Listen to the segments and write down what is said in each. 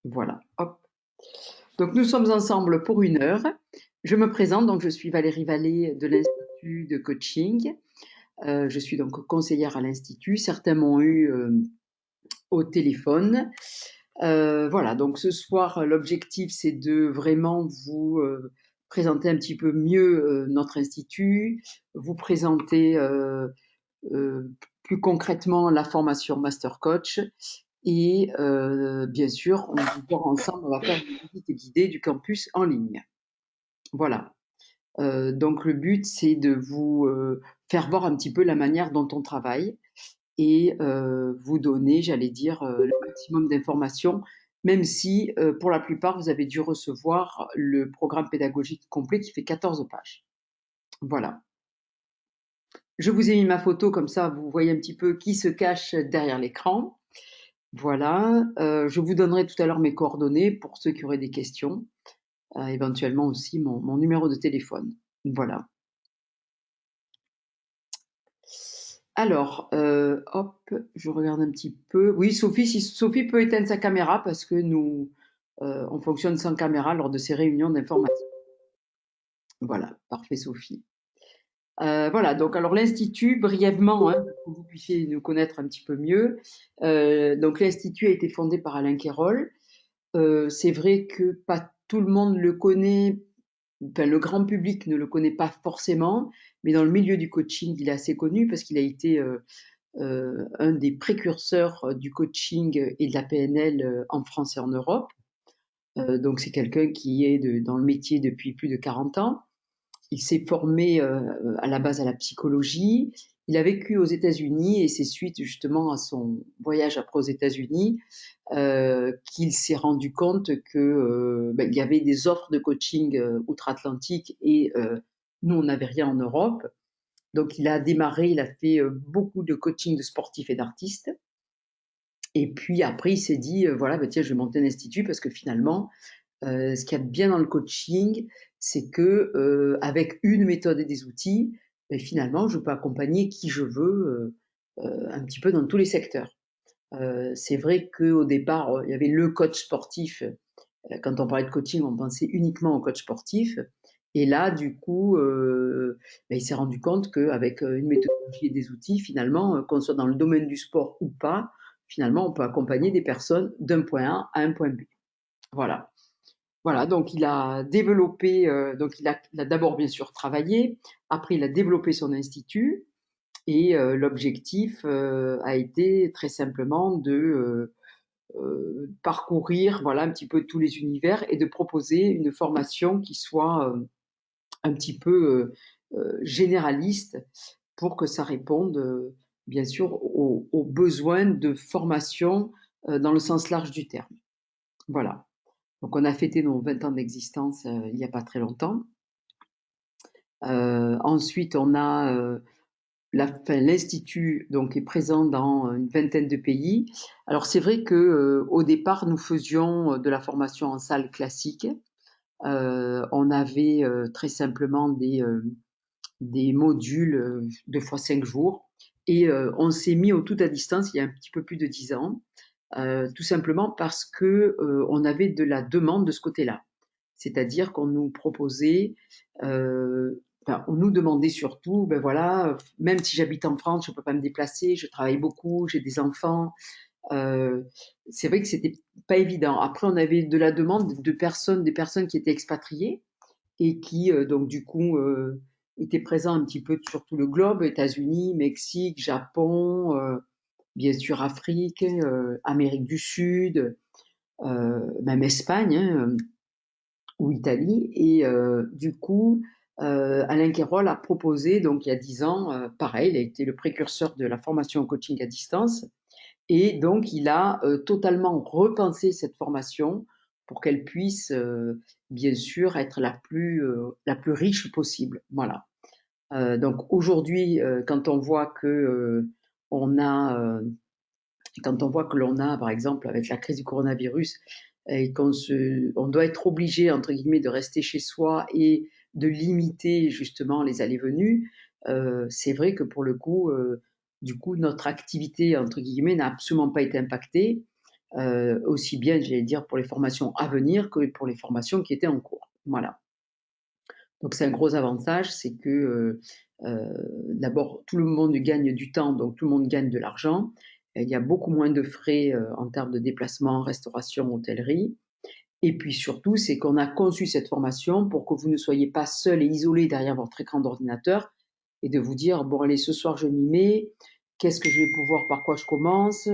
Voilà, hop. Donc nous sommes ensemble pour 1 heure. Je me présente, donc je suis Valérie Vallée de l'Institut de coaching. Je suis donc conseillère à l'Institut. Certains m'ont eu au téléphone. Voilà, donc ce soir, l'objectif, c'est de vraiment vous présenter un petit peu mieux notre institut, vous présenter plus concrètement la formation Master Coach et bien sûr, on va voir ensemble, on va faire une visite guidée du campus en ligne. Voilà. Donc le but, c'est de vous faire voir un petit peu la manière dont on travaille et vous donner, j'allais dire, le maximum d'informations, même si pour la plupart, vous avez dû recevoir le programme pédagogique complet qui fait 14 pages. Voilà. Je vous ai mis ma photo, comme ça vous voyez un petit peu qui se cache derrière l'écran. Voilà. Je vous donnerai tout à l'heure mes coordonnées pour ceux qui auraient des questions, éventuellement aussi mon numéro de téléphone. Voilà. Alors, hop, je regarde un petit peu. Oui, Sophie, si Sophie peut éteindre sa caméra parce que nous, on fonctionne sans caméra lors de ces réunions d'information. Voilà, parfait, Sophie. Voilà, donc alors l'Institut, brièvement, hein, pour que vous puissiez nous connaître un petit peu mieux. Donc l'Institut a été fondé par Alain Quérol. C'est vrai que pas tout le monde le connaît, enfin le grand public ne le connaît pas forcément, mais dans le milieu du coaching, il est assez connu parce qu'il a été un des précurseurs du coaching et de la PNL en France et en Europe. Donc c'est quelqu'un qui est dans le métier depuis plus de 40 ans. Il s'est formé à la base à la psychologie. Il a vécu aux États-Unis et c'est suite justement à son voyage après aux États-Unis qu'il s'est rendu compte que il y avait des offres de coaching outre-Atlantique et nous on n'avait rien en Europe. Donc il a démarré, il a fait beaucoup de coaching de sportifs et d'artistes. Et puis après, il s'est dit, voilà, bah, tiens, je vais monter un institut parce que finalement, ce qu'il y a de bien dans le coaching, c'est que avec une méthode et des outils, ben, finalement, je peux accompagner qui je veux un petit peu dans tous les secteurs. C'est vrai qu'au départ, il y avait le coach sportif. Quand on parlait de coaching, on pensait uniquement au coach sportif. Et là, du coup, ben, il s'est rendu compte qu'avec une méthodologie et des outils, finalement, qu'on soit dans le domaine du sport ou pas, finalement, on peut accompagner des personnes d'un point A à un point B. Voilà. Voilà, donc il a développé, donc il a d'abord bien sûr travaillé, après il a développé son institut et l'objectif a été très simplement de parcourir voilà un petit peu tous les univers et de proposer une formation qui soit un petit peu généraliste pour que ça réponde bien sûr aux besoins de formation dans le sens large du terme. Voilà. Donc on a fêté nos 20 ans d'existence il n'y a pas très longtemps. Ensuite, on a l'Institut donc est présent dans une vingtaine de pays. Alors c'est vrai que au départ, nous faisions de la formation en salle classique. On avait très simplement des modules 2 fois 5 jours. Et on s'est mis au tout à distance il y a un petit peu plus de 10 ans, tout simplement parce que on avait de la demande de ce côté-là. C'est-à-dire qu'on nous proposait, enfin, on nous demandait surtout, ben voilà, même si j'habite en France, je ne peux pas me déplacer, je travaille beaucoup, j'ai des enfants. Euh, c'est vrai que c'était pas évident. Après, on avait de la demande de personnes, des personnes qui étaient expatriées et qui, donc, du coup, étaient présents un petit peu sur tout le globe, États-Unis, Mexique, Japon, bien sûr Afrique, Amérique du Sud, même Espagne, hein, ou Italie. Et du coup, Alain Quérol a proposé, donc il y a 10 ans, pareil, il a été le précurseur de la formation en coaching à distance. Et donc, il a totalement repensé cette formation pour qu'elle puisse, bien sûr, être la plus riche possible. Voilà. Donc aujourd'hui, on a, quand on voit que l'on a, par exemple, avec la crise du coronavirus, et on doit être obligé, entre guillemets, de rester chez soi et de limiter justement les allées-venues, c'est vrai que pour le coup, du coup, notre activité, entre guillemets, n'a absolument pas été impactée. aussi bien, j'allais dire, pour les formations à venir que pour les formations qui étaient en cours. Voilà. Donc c'est un gros avantage, c'est que, d'abord tout le monde gagne du temps, donc tout le monde gagne de l'argent. Il y a beaucoup moins de frais, en termes de déplacement, restauration, hôtellerie et puis surtout, c'est qu'on a conçu cette formation pour que vous ne soyez pas seul et isolé derrière votre écran d'ordinateur et de vous dire: «Bon allez, ce soir je m'y mets, qu'est-ce que je vais pouvoir par quoi je commence?»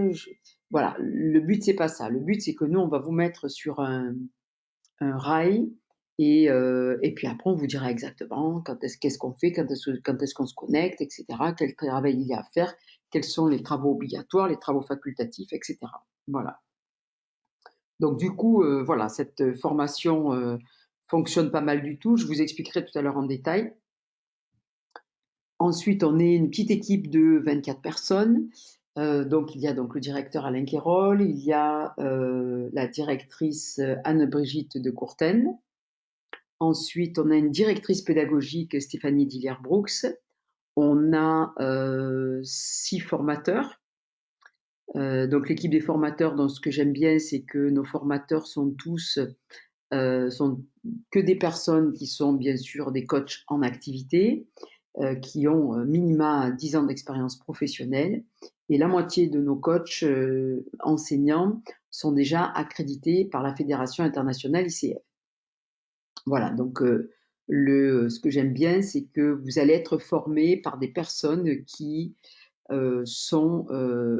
Voilà, le but c'est pas ça. Le but c'est que nous, on va vous mettre sur un rail et puis après on vous dira exactement qu'est-ce qu'on fait, quand est-ce qu'on se connecte et cetera, quel travail il y a à faire, quels sont les travaux obligatoires, les travaux facultatifs et cetera. Voilà. Donc du coup, voilà, cette formation, fonctionne pas mal du tout. Je vous expliquerai tout à l'heure en détail. Ensuite, on est une petite équipe de 24 personnes. Donc il y a donc le directeur Alain Quérol, il y a, la directrice, Anne-Brigitte de Courtine. Ensuite, on a une directrice pédagogique, Stéphanie Dillière-Brooks. On a, 6 formateurs. Donc l'équipe des formateurs, donc ce que j'aime bien, c'est que nos formateurs sont que des personnes qui sont bien sûr des coachs en activité, qui ont minima 10 ans d'expérience professionnelle. Et la moitié de nos coachs enseignants sont déjà accrédités par la Fédération internationale ICF. Voilà, donc ce que j'aime bien, c'est que vous allez être formés par des personnes qui sont,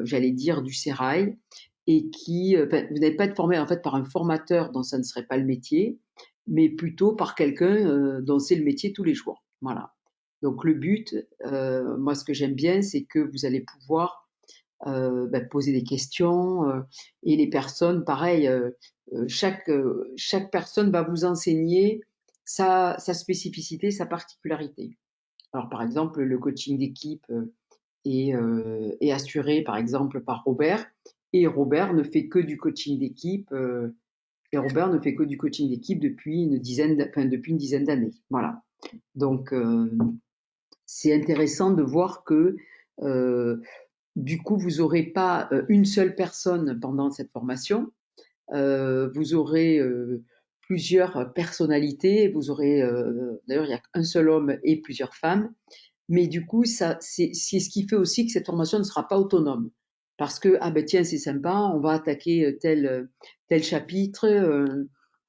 j'allais dire, du sérail et qui, vous n'allez pas être formé en fait par un formateur dont ça ne serait pas le métier, mais plutôt par quelqu'un dont c'est le métier tous les jours. Voilà. Donc le but, moi ce que j'aime bien, c'est que vous allez pouvoir poser des questions et les personnes, pareil, chaque personne va vous enseigner sa spécificité, sa particularité. Alors par exemple, le coaching d'équipe est assuré par exemple par Robert. Et Robert ne fait que du coaching d'équipe. Et Robert ne fait que du coaching d'équipe depuis une dizaine d'années. Voilà. Donc c'est intéressant de voir que du coup vous n'aurez pas une seule personne pendant cette formation. Vous aurez plusieurs personnalités. Vous aurez d'ailleurs il n'y a qu'un seul homme et plusieurs femmes. Mais du coup, ça, c'est ce qui fait aussi que cette formation ne sera pas autonome. Parce que, ah ben tiens, c'est sympa, on va attaquer tel chapitre,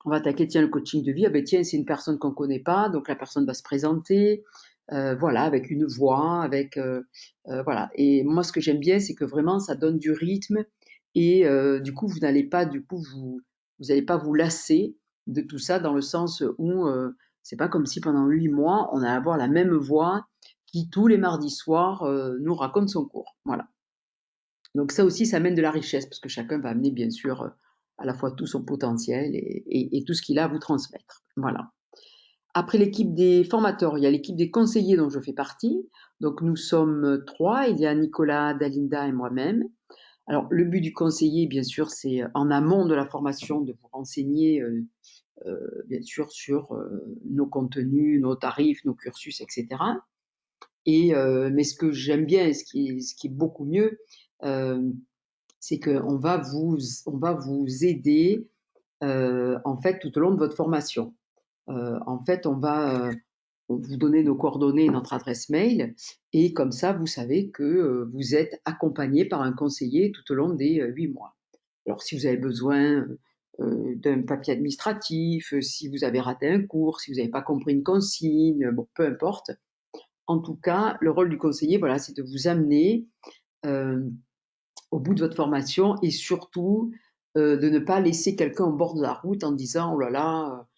on va attaquer, tiens, le coaching de vie, ah ben tiens, c'est une personne qu'on ne connaît pas, donc la personne va se présenter, voilà, avec une voix, voilà. Et moi, ce que j'aime bien, c'est que vraiment, ça donne du rythme et du coup, vous n'allez pas, du coup, vous n'allez pas vous lasser de tout ça dans le sens où c'est pas comme si pendant 8 mois, on allait avoir la même voix qui tous les mardis soirs nous raconte son cours. Voilà. Donc ça aussi, ça amène de la richesse parce que chacun va amener bien sûr à la fois tout son potentiel et tout ce qu'il a à vous transmettre. Voilà. Après l'équipe des formateurs, il y a l'équipe des conseillers dont je fais partie. Donc nous sommes 3, il y a Nicolas, Dalinda et moi-même. Alors le but du conseiller, bien sûr, c'est en amont de la formation de vous renseigner bien sûr sur nos contenus, nos tarifs, nos cursus, etc. Mais ce que j'aime bien et ce qui est beaucoup mieux, euh, c'est on va vous aider en fait tout au long de votre formation. En fait, on vous donner nos coordonnées, notre adresse mail, et comme ça, vous savez que vous êtes accompagné par un conseiller tout au long des 8 mois. Alors, si vous avez besoin d'un papier administratif, si vous avez raté un cours, si vous n'avez pas compris une consigne, bon, peu importe, en tout cas, le rôle du conseiller, voilà, c'est de vous amener euh, au bout de votre formation et surtout de ne pas laisser quelqu'un au bord de la route en disant oh là là,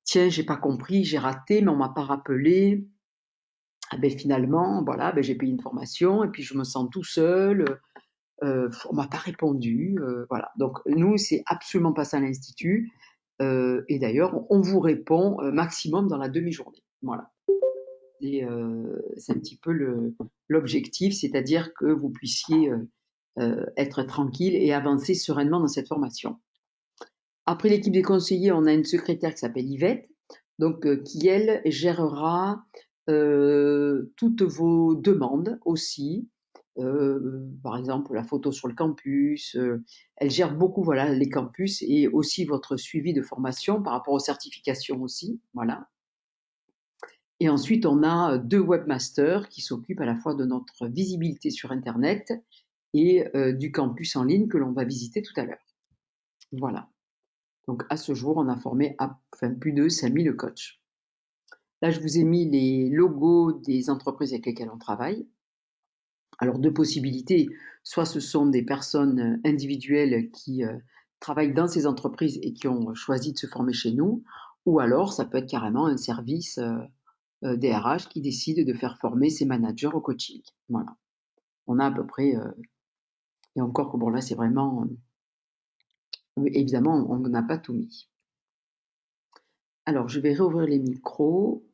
tiens, j'ai pas compris, j'ai raté, mais on m'a pas rappelé. Ah ben finalement, voilà, ben j'ai payé une formation et puis je me sens tout seul. On m'a pas répondu. Voilà. Donc nous, c'est absolument pas ça l'institut. Et d'ailleurs, on vous répond maximum dans la demi-journée. Voilà. Et c'est un petit peu l'objectif, c'est-à-dire que vous puissiez être tranquille et avancer sereinement dans cette formation. Après l'équipe des conseillers, on a une secrétaire qui s'appelle Yvette, donc qui elle gérera toutes vos demandes aussi. par exemple la photo sur le campus. Elle gère beaucoup, voilà, les campus et aussi votre suivi de formation par rapport aux certifications aussi, voilà. Et ensuite, on a 2 webmasters qui s'occupent à la fois de notre visibilité sur internet et du campus en ligne que l'on va visiter tout à l'heure. Voilà. Donc à ce jour, on a formé plus de 5 000 coachs. Là, je vous ai mis les logos des entreprises avec lesquelles on travaille. Alors 2 possibilités, soit ce sont des personnes, individuelles qui, travaillent dans ces entreprises et qui ont choisi de se former chez nous, ou alors ça peut être carrément un service, des RH qui décide de faire former ses managers au coaching. Voilà. On a à peu près, et encore que bon là c'est vraiment, évidemment on n'a pas tout mis. Alors je vais réouvrir les micros.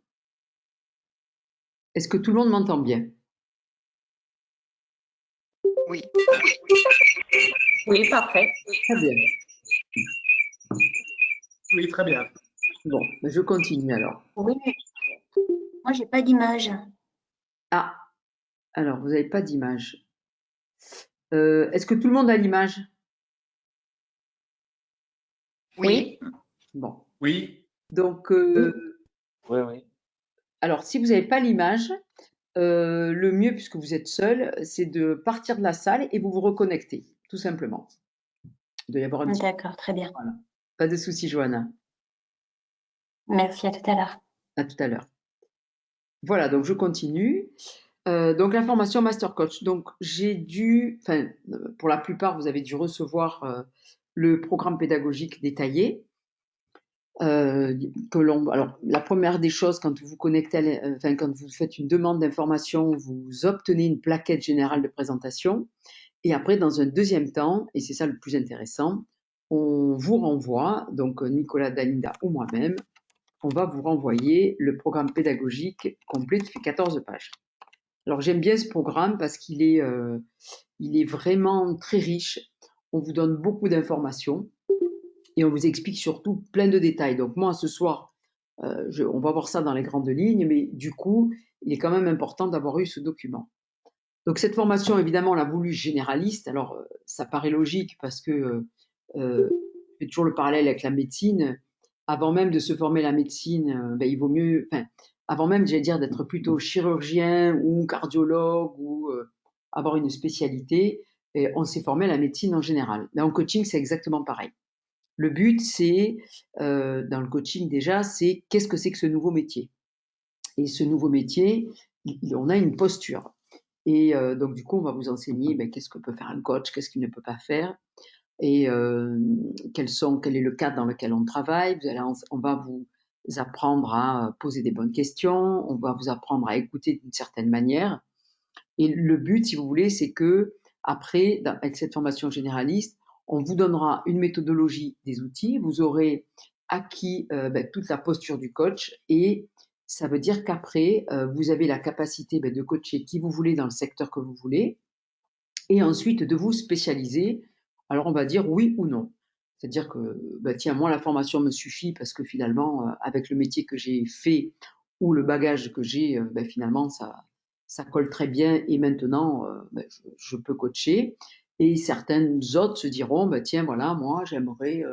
Est-ce que tout le monde m'entend bien? Oui. Oui, parfait. Très bien. Oui, très bien. Bon, je continue alors. Oui, mais moi, j'ai pas d'image. Ah, alors vous n'avez pas d'image. Est-ce que tout le monde a l'image? Oui. Bon. Oui. Donc, Oui. alors si vous n'avez pas l'image, le mieux, puisque vous êtes seul, c'est de partir de la salle et vous vous reconnectez, tout simplement. Il doit y avoir un petit... D'accord, très bien. Voilà. Pas de souci, Johanna. Merci, à tout à l'heure. À tout à l'heure. Voilà, donc je continue. Donc la formation Master Coach. Donc j'ai dû, enfin, pour la plupart, vous avez dû recevoir le programme pédagogique détaillé. Alors la première des choses, quand vous vous connectez, enfin quand vous faites une demande d'information, vous obtenez une plaquette générale de présentation. Et après, dans un deuxième temps, et c'est ça le plus intéressant, on vous renvoie, donc Nicolas Dalinda ou moi-même, on va vous renvoyer le programme pédagogique complet qui fait 14 pages. Alors j'aime bien ce programme parce qu'il est, il est vraiment très riche. On vous donne beaucoup d'informations et on vous explique surtout plein de détails. Donc moi, ce soir, on va voir ça dans les grandes lignes, mais du coup, il est quand même important d'avoir eu ce document. Donc cette formation, évidemment, on l'a voulu généraliste. Alors ça paraît logique parce que je fais toujours le parallèle avec la médecine. Avant même de se former la médecine, ben, il vaut mieux, enfin, avant même, j'allais dire, d'être plutôt chirurgien ou cardiologue ou avoir une spécialité, et on s'est formé à la médecine en général. Là, en coaching, c'est exactement pareil. Le but, c'est, dans le coaching déjà, c'est qu'est-ce que c'est que ce nouveau métier? Et ce nouveau métier, on a une posture. Et donc, du coup, on va vous enseigner ben, qu'est-ce que peut faire un coach, qu'est-ce qu'il ne peut pas faire, et quel est le cadre dans lequel on travaille. On va vous apprendre à poser des bonnes questions, on va vous apprendre à écouter d'une certaine manière. Et le but, si vous voulez, c'est que après, avec cette formation généraliste, on vous donnera une méthodologie des outils, vous aurez acquis ben, toute la posture du coach et ça veut dire qu'après, vous avez la capacité ben, de coacher qui vous voulez dans le secteur que vous voulez et ensuite de vous spécialiser. Alors on va dire oui ou non. C'est-à-dire que, bah, tiens, moi la formation me suffit parce que finalement, avec le métier que j'ai fait ou le bagage que j'ai, bah, finalement ça colle très bien et maintenant bah, je peux coacher. Et certaines autres se diront, bah, tiens, voilà, moi j'aimerais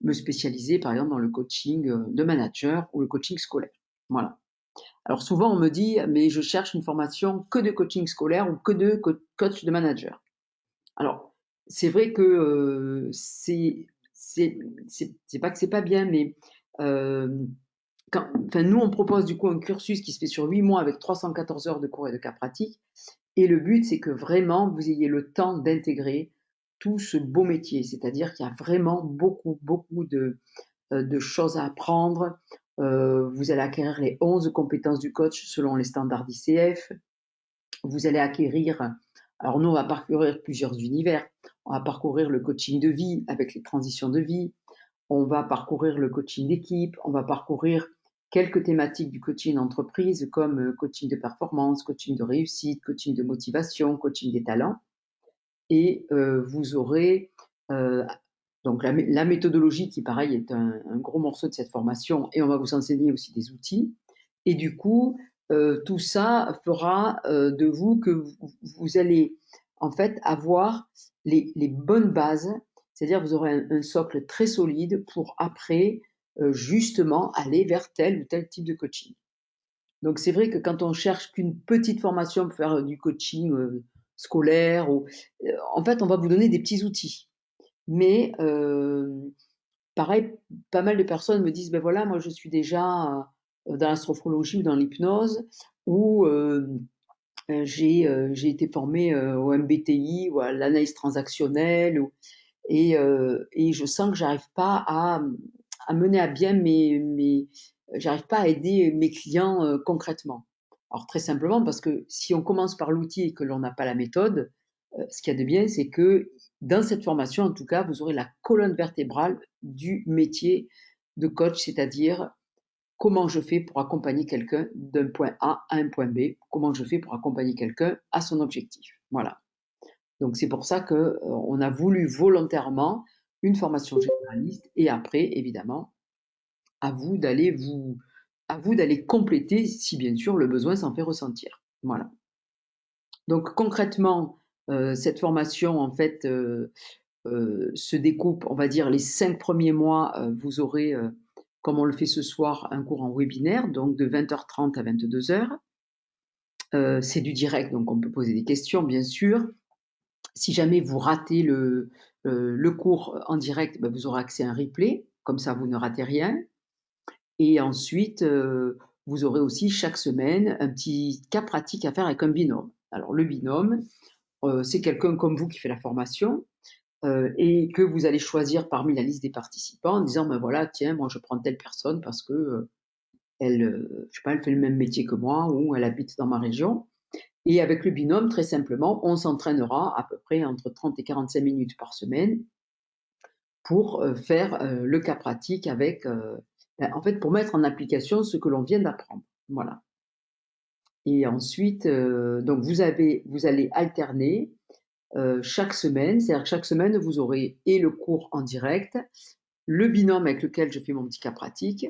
me spécialiser par exemple dans le coaching de manager ou le coaching scolaire. Voilà. Alors souvent on me dit, mais je cherche une formation que de coaching scolaire ou que de coach de manager. Alors, c'est vrai que c'est pas que c'est pas bien, mais enfin, nous, on propose du coup un cursus qui se fait sur 8 mois avec 314 heures de cours et de cas pratiques. Et le but, c'est que vraiment vous ayez le temps d'intégrer tout ce beau métier. C'est-à-dire qu'il y a vraiment beaucoup de choses à apprendre. Vous allez acquérir les 11 compétences du coach selon les standards d'ICF. Vous allez acquérir, alors nous, on va parcourir plusieurs univers. On va parcourir le coaching de vie avec les transitions de vie. On va parcourir le coaching d'équipe. On va parcourir quelques thématiques du coaching d'entreprise comme coaching de performance, coaching de réussite, coaching de motivation, coaching des talents. Et vous aurez donc la méthodologie qui, pareil, est un gros morceau de cette formation. Et on va vous enseigner aussi des outils. Et du coup, tout ça fera de vous que vous allez en fait avoir les bonnes bases, c'est-à-dire vous aurez un socle très solide pour après justement aller vers tel ou tel type de coaching. Donc c'est vrai que quand on cherche qu'une petite formation pour faire du coaching scolaire, en fait on va vous donner des petits outils. Mais pareil, pas mal de personnes me disent, ben voilà, moi je suis déjà dans l'astrologie ou dans l'hypnose, ou j'ai été formée au MBTI ou à l'analyse transactionnelle, et je sens que j'arrive pas à mener à bien j'arrive pas à aider mes clients concrètement. Alors très simplement parce que si on commence par l'outil et que l'on n'a pas la méthode, ce qu'il y a de bien, c'est que dans cette formation, en tout cas, vous aurez la colonne vertébrale du métier de coach, c'est-à-dire comment je fais pour accompagner quelqu'un d'un point A à un point B, comment je fais pour accompagner quelqu'un à son objectif. Voilà. Donc c'est pour ça que on a voulu volontairement une formation généraliste et après, évidemment, à vous d'aller compléter si bien sûr le besoin s'en fait ressentir. Voilà. Donc concrètement, cette formation en fait se découpe, on va dire les 5 premiers mois, vous aurez, comme on le fait ce soir, un cours en webinaire, donc de 20h30 à 22h. C'est du direct, donc on peut poser des questions, bien sûr. Si jamais vous ratez le cours en direct, ben, vous aurez accès à un replay, comme ça vous ne ratez rien. Et ensuite, vous aurez aussi chaque semaine un petit cas pratique à faire avec un binôme. Alors le binôme, c'est quelqu'un comme vous qui fait la formation, et que vous allez choisir parmi la liste des participants en disant, ben voilà, tiens, moi je prends telle personne parce que elle, je sais pas, elle fait le même métier que moi ou elle habite dans ma région. Et avec le binôme, très simplement, on s'entraînera à peu près entre 30 et 45 minutes par semaine pour faire le cas pratique avec, en fait, pour mettre en application ce que l'on vient d'apprendre. Voilà. Et ensuite, donc vous allez alterner chaque semaine, c'est-à-dire que chaque semaine, vous aurez et le cours en direct, le binôme avec lequel je fais mon petit cas pratique,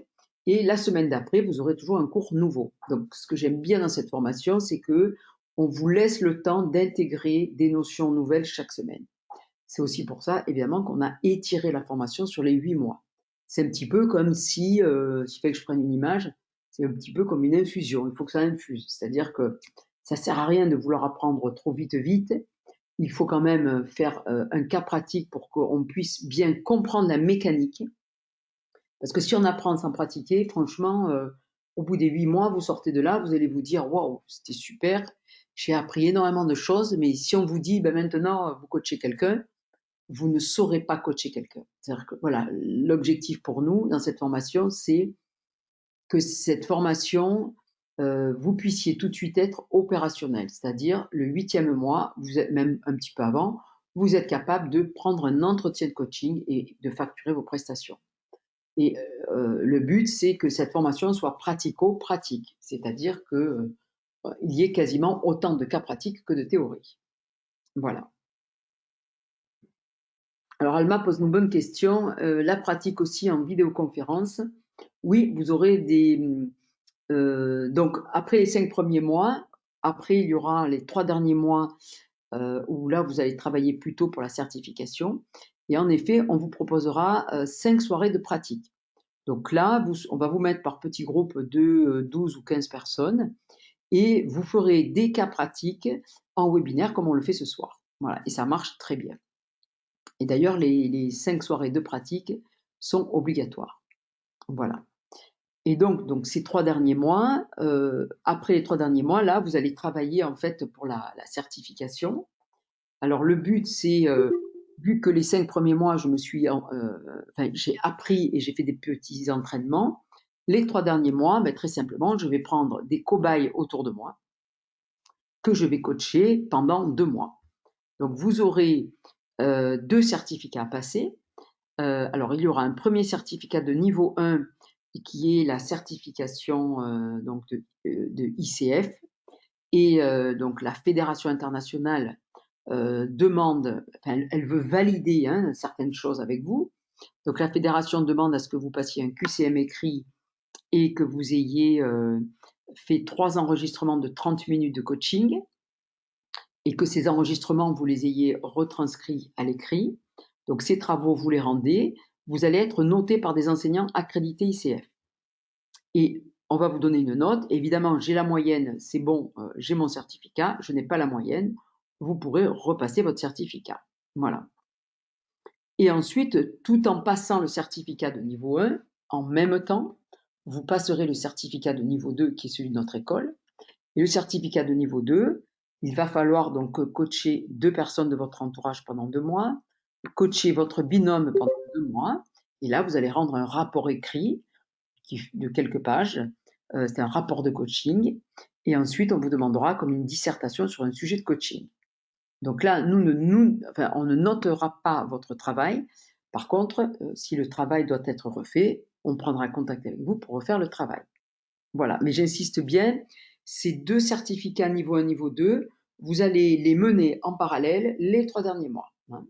et la semaine d'après, vous aurez toujours un cours nouveau. Donc, ce que j'aime bien dans cette formation, c'est que on vous laisse le temps d'intégrer des notions nouvelles chaque semaine. C'est aussi pour ça, évidemment, qu'on a étiré la formation sur les 8 mois. C'est un petit peu comme si, s'il fallait que je prenne une image, c'est un petit peu comme une infusion. Il faut que ça infuse. C'est-à-dire que ça sert à rien de vouloir apprendre trop vite, vite. Il faut quand même faire un cas pratique pour qu'on puisse bien comprendre la mécanique. Parce que si on apprend sans pratiquer, franchement, au bout des 8 mois, vous sortez de là, vous allez vous dire, waouh, c'était super, j'ai appris énormément de choses, mais si on vous dit, ben maintenant, vous coachez quelqu'un, vous ne saurez pas coacher quelqu'un. C'est-à-dire que voilà, l'objectif pour nous dans cette formation, c'est que cette formation, vous puissiez tout de suite être opérationnel. C'est-à-dire le 8e mois, vous êtes même un petit peu avant, vous êtes capable de prendre un entretien de coaching et de facturer vos prestations. Et le but, c'est que cette formation soit pratico-pratique, c'est-à-dire que il y ait quasiment autant de cas pratiques que de théorie. Voilà. Alors Alma pose une bonne question. La pratique aussi en vidéoconférence. Oui, vous aurez donc après les 5 premiers mois, après il y aura les 3 derniers mois où là vous allez travailler plutôt pour la certification. Et en effet, on vous proposera 5 soirées de pratique. Donc là, on va vous mettre par petits groupes de 12 ou 15 personnes et vous ferez des cas pratiques en webinaire comme on le fait ce soir. Voilà, et ça marche très bien. Et d'ailleurs, les 5 soirées de pratique sont obligatoires. Voilà. Et donc ces 3 derniers mois, après les 3 derniers mois, là, vous allez travailler en fait pour la certification. Alors le but, c'est, vu que les 5 premiers mois, j'ai appris et j'ai fait des petits entraînements, les 3 derniers mois, ben, très simplement, je vais prendre des cobayes autour de moi que je vais coacher pendant 2 mois. Donc vous aurez 2 certificats à passer. Alors il y aura un premier certificat de niveau 1 qui est la certification donc de ICF et donc la Fédération internationale demande, enfin, elle veut valider certaines choses avec vous. Donc la fédération demande à ce que vous passiez un QCM écrit et que vous ayez fait 3 enregistrements de 30 minutes de coaching et que ces enregistrements, vous les ayez retranscrits à l'écrit. Donc ces travaux, vous les rendez, vous allez être noté par des enseignants accrédités ICF. Et on va vous donner une note. Évidemment, j'ai la moyenne, c'est bon, j'ai mon certificat. Je n'ai pas la moyenne, vous pourrez repasser votre certificat. Voilà. Et ensuite, tout en passant le certificat de niveau 1, en même temps, vous passerez le certificat de niveau 2, qui est celui de notre école. Et le certificat de niveau 2, il va falloir donc coacher 2 personnes de votre entourage pendant 2 mois, coacher votre binôme pendant 2 mois, et là, vous allez rendre un rapport écrit de quelques pages. C'est un rapport de coaching. Et ensuite, on vous demandera comme une dissertation sur un sujet de coaching. Donc là, on ne notera pas votre travail. Par contre, si le travail doit être refait, on prendra contact avec vous pour refaire le travail. Voilà, mais j'insiste bien, ces 2 certificats niveau 1, niveau 2, vous allez les mener en parallèle les 3 derniers mois. Hein.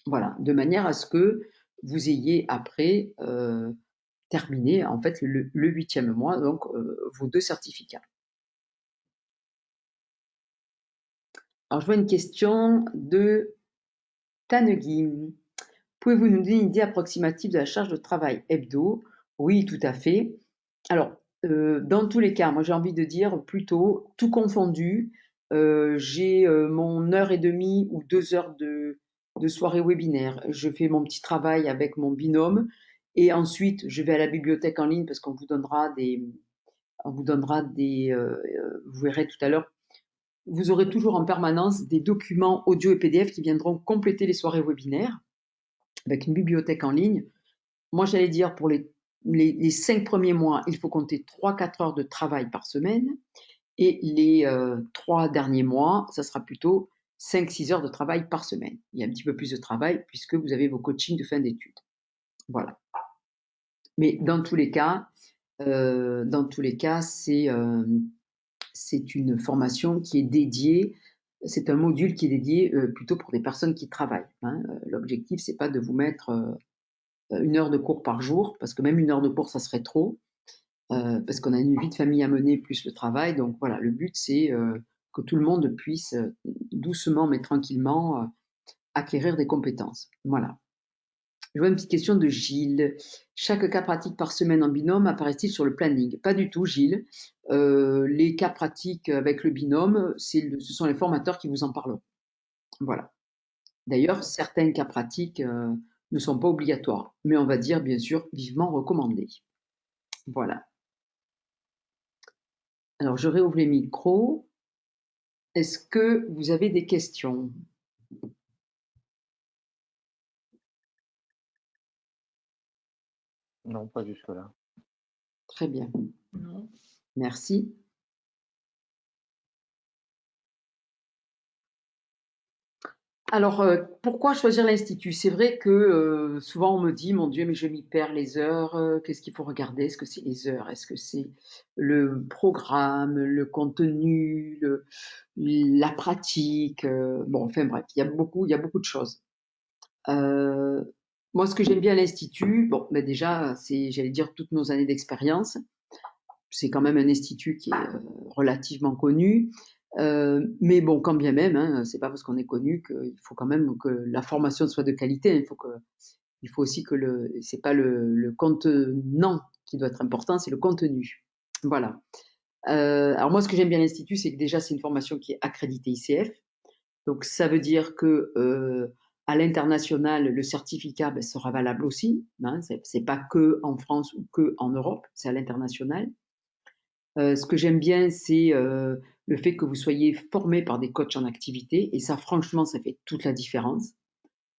Voilà, de manière à ce que vous ayez après terminé en fait le 8e mois, donc vos 2 certificats. Alors je vois une question de Tanegui. Pouvez-vous nous donner une idée approximative de la charge de travail hebdo? Oui, tout à fait. Alors, dans tous les cas, moi j'ai envie de dire plutôt, tout confondu, j'ai mon heure et demie ou 2 heures de soirée webinaire. Je fais mon petit travail avec mon binôme et ensuite je vais à la bibliothèque en ligne parce qu'on vous donnera des, vous verrez tout à l'heure, vous aurez toujours en permanence des documents audio et PDF qui viendront compléter les soirées webinaires avec une bibliothèque en ligne. Moi, j'allais dire pour les 5 premiers mois, il faut compter 3-4 heures de travail par semaine. Et les 3 derniers mois, ça sera plutôt 5-6 heures de travail par semaine. Il y a un petit peu plus de travail puisque vous avez vos coachings de fin d'études. Voilà. Mais dans tous les cas, c'est une formation qui est dédiée, c'est un module qui est dédié plutôt pour des personnes qui travaillent. Hein. L'objectif, c'est pas de vous mettre 1 heure de cours par jour, parce que même 1 heure de cours, ça serait trop, parce qu'on a une vie de famille à mener plus le travail. Donc voilà, le but, c'est que tout le monde puisse doucement mais tranquillement acquérir des compétences. Voilà. Je vois une petite question de Gilles. Chaque cas pratique par semaine en binôme apparaît-il sur le planning? Pas du tout, Gilles. Les cas pratiques avec le binôme, ce sont les formateurs qui vous en parleront. Voilà. D'ailleurs, certains cas pratiques ne sont pas obligatoires, mais on va dire bien sûr vivement recommandés. Voilà. Alors, je réouvre les micros. Est-ce que vous avez des questions? Non, pas jusque-là. Très bien. Non. Merci. Alors, pourquoi choisir l'Institut? C'est vrai que souvent on me dit, mon Dieu, mais je m'y perds les heures, qu'est-ce qu'il faut regarder? Est-ce que c'est les heures? Est-ce que c'est le programme, le contenu, la pratique? Bon, enfin bref, il y a beaucoup de choses. Moi, ce que j'aime bien à l'Institut, bon, ben déjà, c'est, j'allais dire, toutes nos années d'expérience. C'est quand même un institut qui est relativement connu. Mais bon, quand bien même, hein, c'est pas parce qu'on est connu qu'il faut quand même que la formation soit de qualité. Il faut aussi que c'est pas le contenant qui doit être important, c'est le contenu. Voilà. Alors moi, ce que j'aime bien à l'Institut, c'est que déjà, c'est une formation qui est accréditée ICF. Donc, ça veut dire que à l'international, le certificat sera valable aussi. Hein, c'est pas que en France ou que en Europe, c'est à l'international. Ce que j'aime bien, c'est le fait que vous soyez formé par des coachs en activité. Et ça, franchement, ça fait toute la différence.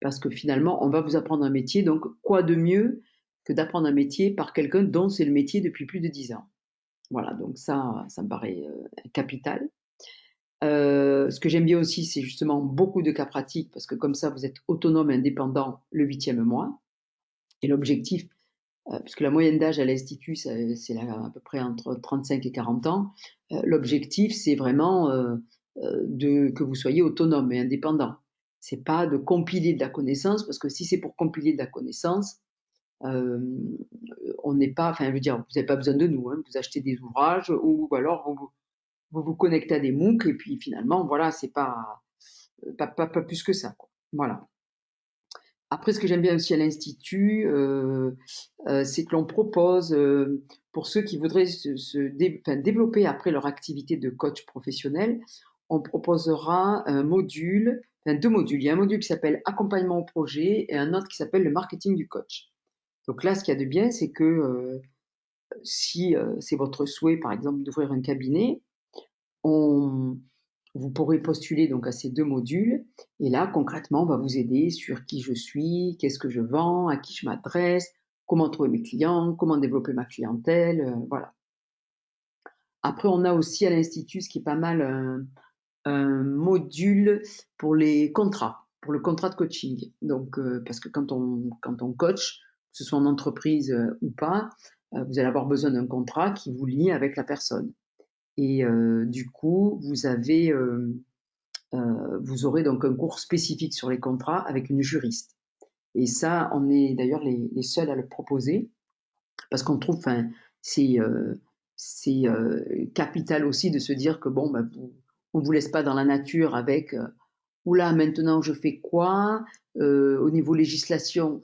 Parce que finalement, on va vous apprendre un métier. Donc, quoi de mieux que d'apprendre un métier par quelqu'un dont c'est le métier depuis plus de 10 ans. Voilà, donc ça me paraît capital. Ce que j'aime bien aussi, c'est justement beaucoup de cas pratiques, parce que comme ça, vous êtes autonome et indépendant le 8e mois. Et l'objectif, puisque la moyenne d'âge à l'Institut, c'est là, à peu près entre 35 et 40 ans, l'objectif, c'est vraiment que vous soyez autonome et indépendant. C'est pas de compiler de la connaissance, parce que si c'est pour compiler de la connaissance, on n'est pas, enfin, je veux dire, vous n'avez pas besoin de nous, hein, vous achetez des ouvrages ou alors vous vous connectez à des MOOC et puis finalement, voilà, c'est pas plus que ça, quoi. Voilà. Après, ce que j'aime bien aussi à l'Institut, c'est que l'on propose, pour ceux qui voudraient développer après leur activité de coach professionnel, on proposera un module, enfin 2 modules. Il y a un module qui s'appelle accompagnement au projet et un autre qui s'appelle le marketing du coach. Donc là, ce qu'il y a de bien, c'est que si c'est votre souhait, par exemple, d'ouvrir un cabinet, on, vous pourrez postuler donc à ces 2 modules et là, concrètement, on va vous aider sur qui je suis, qu'est-ce que je vends, à qui je m'adresse, comment trouver mes clients, comment développer ma clientèle, voilà. Après, on a aussi à l'Institut, ce qui est pas mal, un module pour les contrats, pour le contrat de coaching. Donc, parce que quand on coach, que ce soit en entreprise ou pas, vous allez avoir besoin d'un contrat qui vous lie avec la personne. Et du coup, vous aurez donc un cours spécifique sur les contrats avec une juriste. Et ça, on est d'ailleurs les seuls à le proposer parce qu'on trouve, enfin, c'est capital aussi de se dire que bon, bah, on vous laisse pas dans la nature avec oula, maintenant je fais quoi au niveau législation,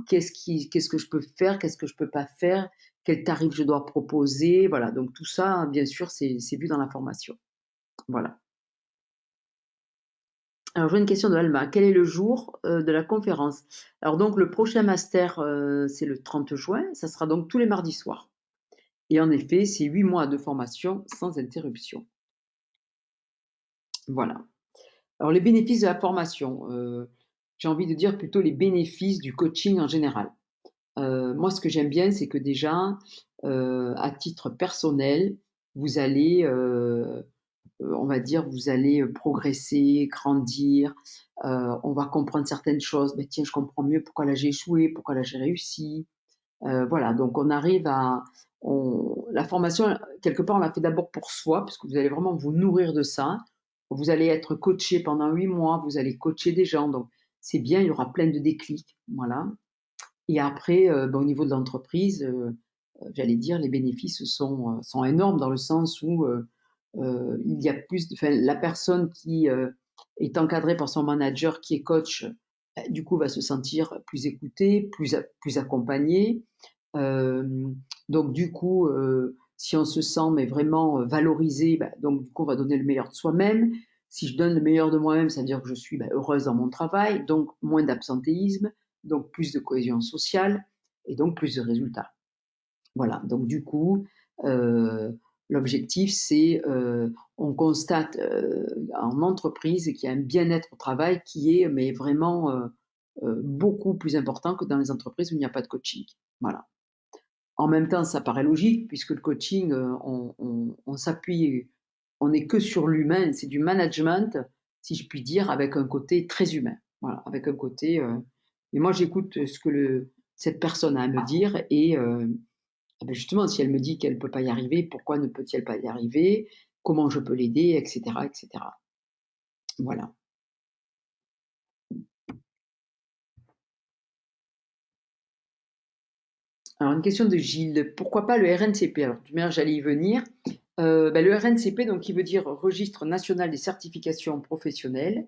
qu'est-ce que je peux faire, qu'est-ce que je peux pas faire, quel tarif je dois proposer, voilà. Donc tout ça, bien sûr, c'est vu dans la formation. Voilà. Alors, j'ai une question de Alma. Quel est le jour de la conférence? Alors, donc, le prochain master, c'est le 30 juin. Ça sera donc tous les mardis soirs. Et en effet, c'est 8 mois de formation sans interruption. Voilà. Alors, les bénéfices de la formation. J'ai envie de dire plutôt les bénéfices du coaching en général. Moi, ce que j'aime bien, c'est que déjà, à titre personnel, vous allez on va dire, vous allez progresser, grandir, on va comprendre certaines choses. Mais tiens, je comprends mieux pourquoi là j'ai échoué, pourquoi là j'ai réussi. Voilà, donc on arrive à... la formation, quelque part, on l'a fait d'abord pour soi, parce que vous allez vraiment vous nourrir de ça. Vous allez être coaché pendant 8 mois, vous allez coacher des gens, donc c'est bien, il y aura plein de déclics. Voilà. Et après, au niveau de l'entreprise, j'allais dire, les bénéfices sont énormes dans le sens où il y a plus, enfin, la personne qui est encadrée par son manager, qui est coach, du coup, va se sentir plus écoutée, plus accompagnée. Euh, donc, du coup, si on se sent mais vraiment valorisé, bah, donc du coup, on va donner le meilleur de soi-même. Si je donne le meilleur de moi-même, ça veut dire que je suis heureuse dans mon travail, donc moins d'absentéisme, donc plus de cohésion sociale et donc plus de résultats. Voilà, donc du coup, l'objectif, c'est, on constate en entreprise qu'il y a un bien-être au travail qui est mais vraiment beaucoup plus important que dans les entreprises où il n'y a pas de coaching. Voilà. En même temps, ça paraît logique puisque le coaching, on s'appuie, on n'est que sur l'humain, c'est du management, si je puis dire, avec un côté très humain. Voilà, avec un côté. Et moi, j'écoute ce que cette personne a à me dire et ah ben justement, si elle me dit qu'elle ne peut pas y arriver, pourquoi ne peut-elle pas y arriver? Comment je peux l'aider, etc., etc. Voilà. Alors, une question de Gilles. Pourquoi pas le RNCP? Alors, de toute manière, j'allais y venir. Le RNCP, donc, qui veut dire Registre national des certifications professionnelles.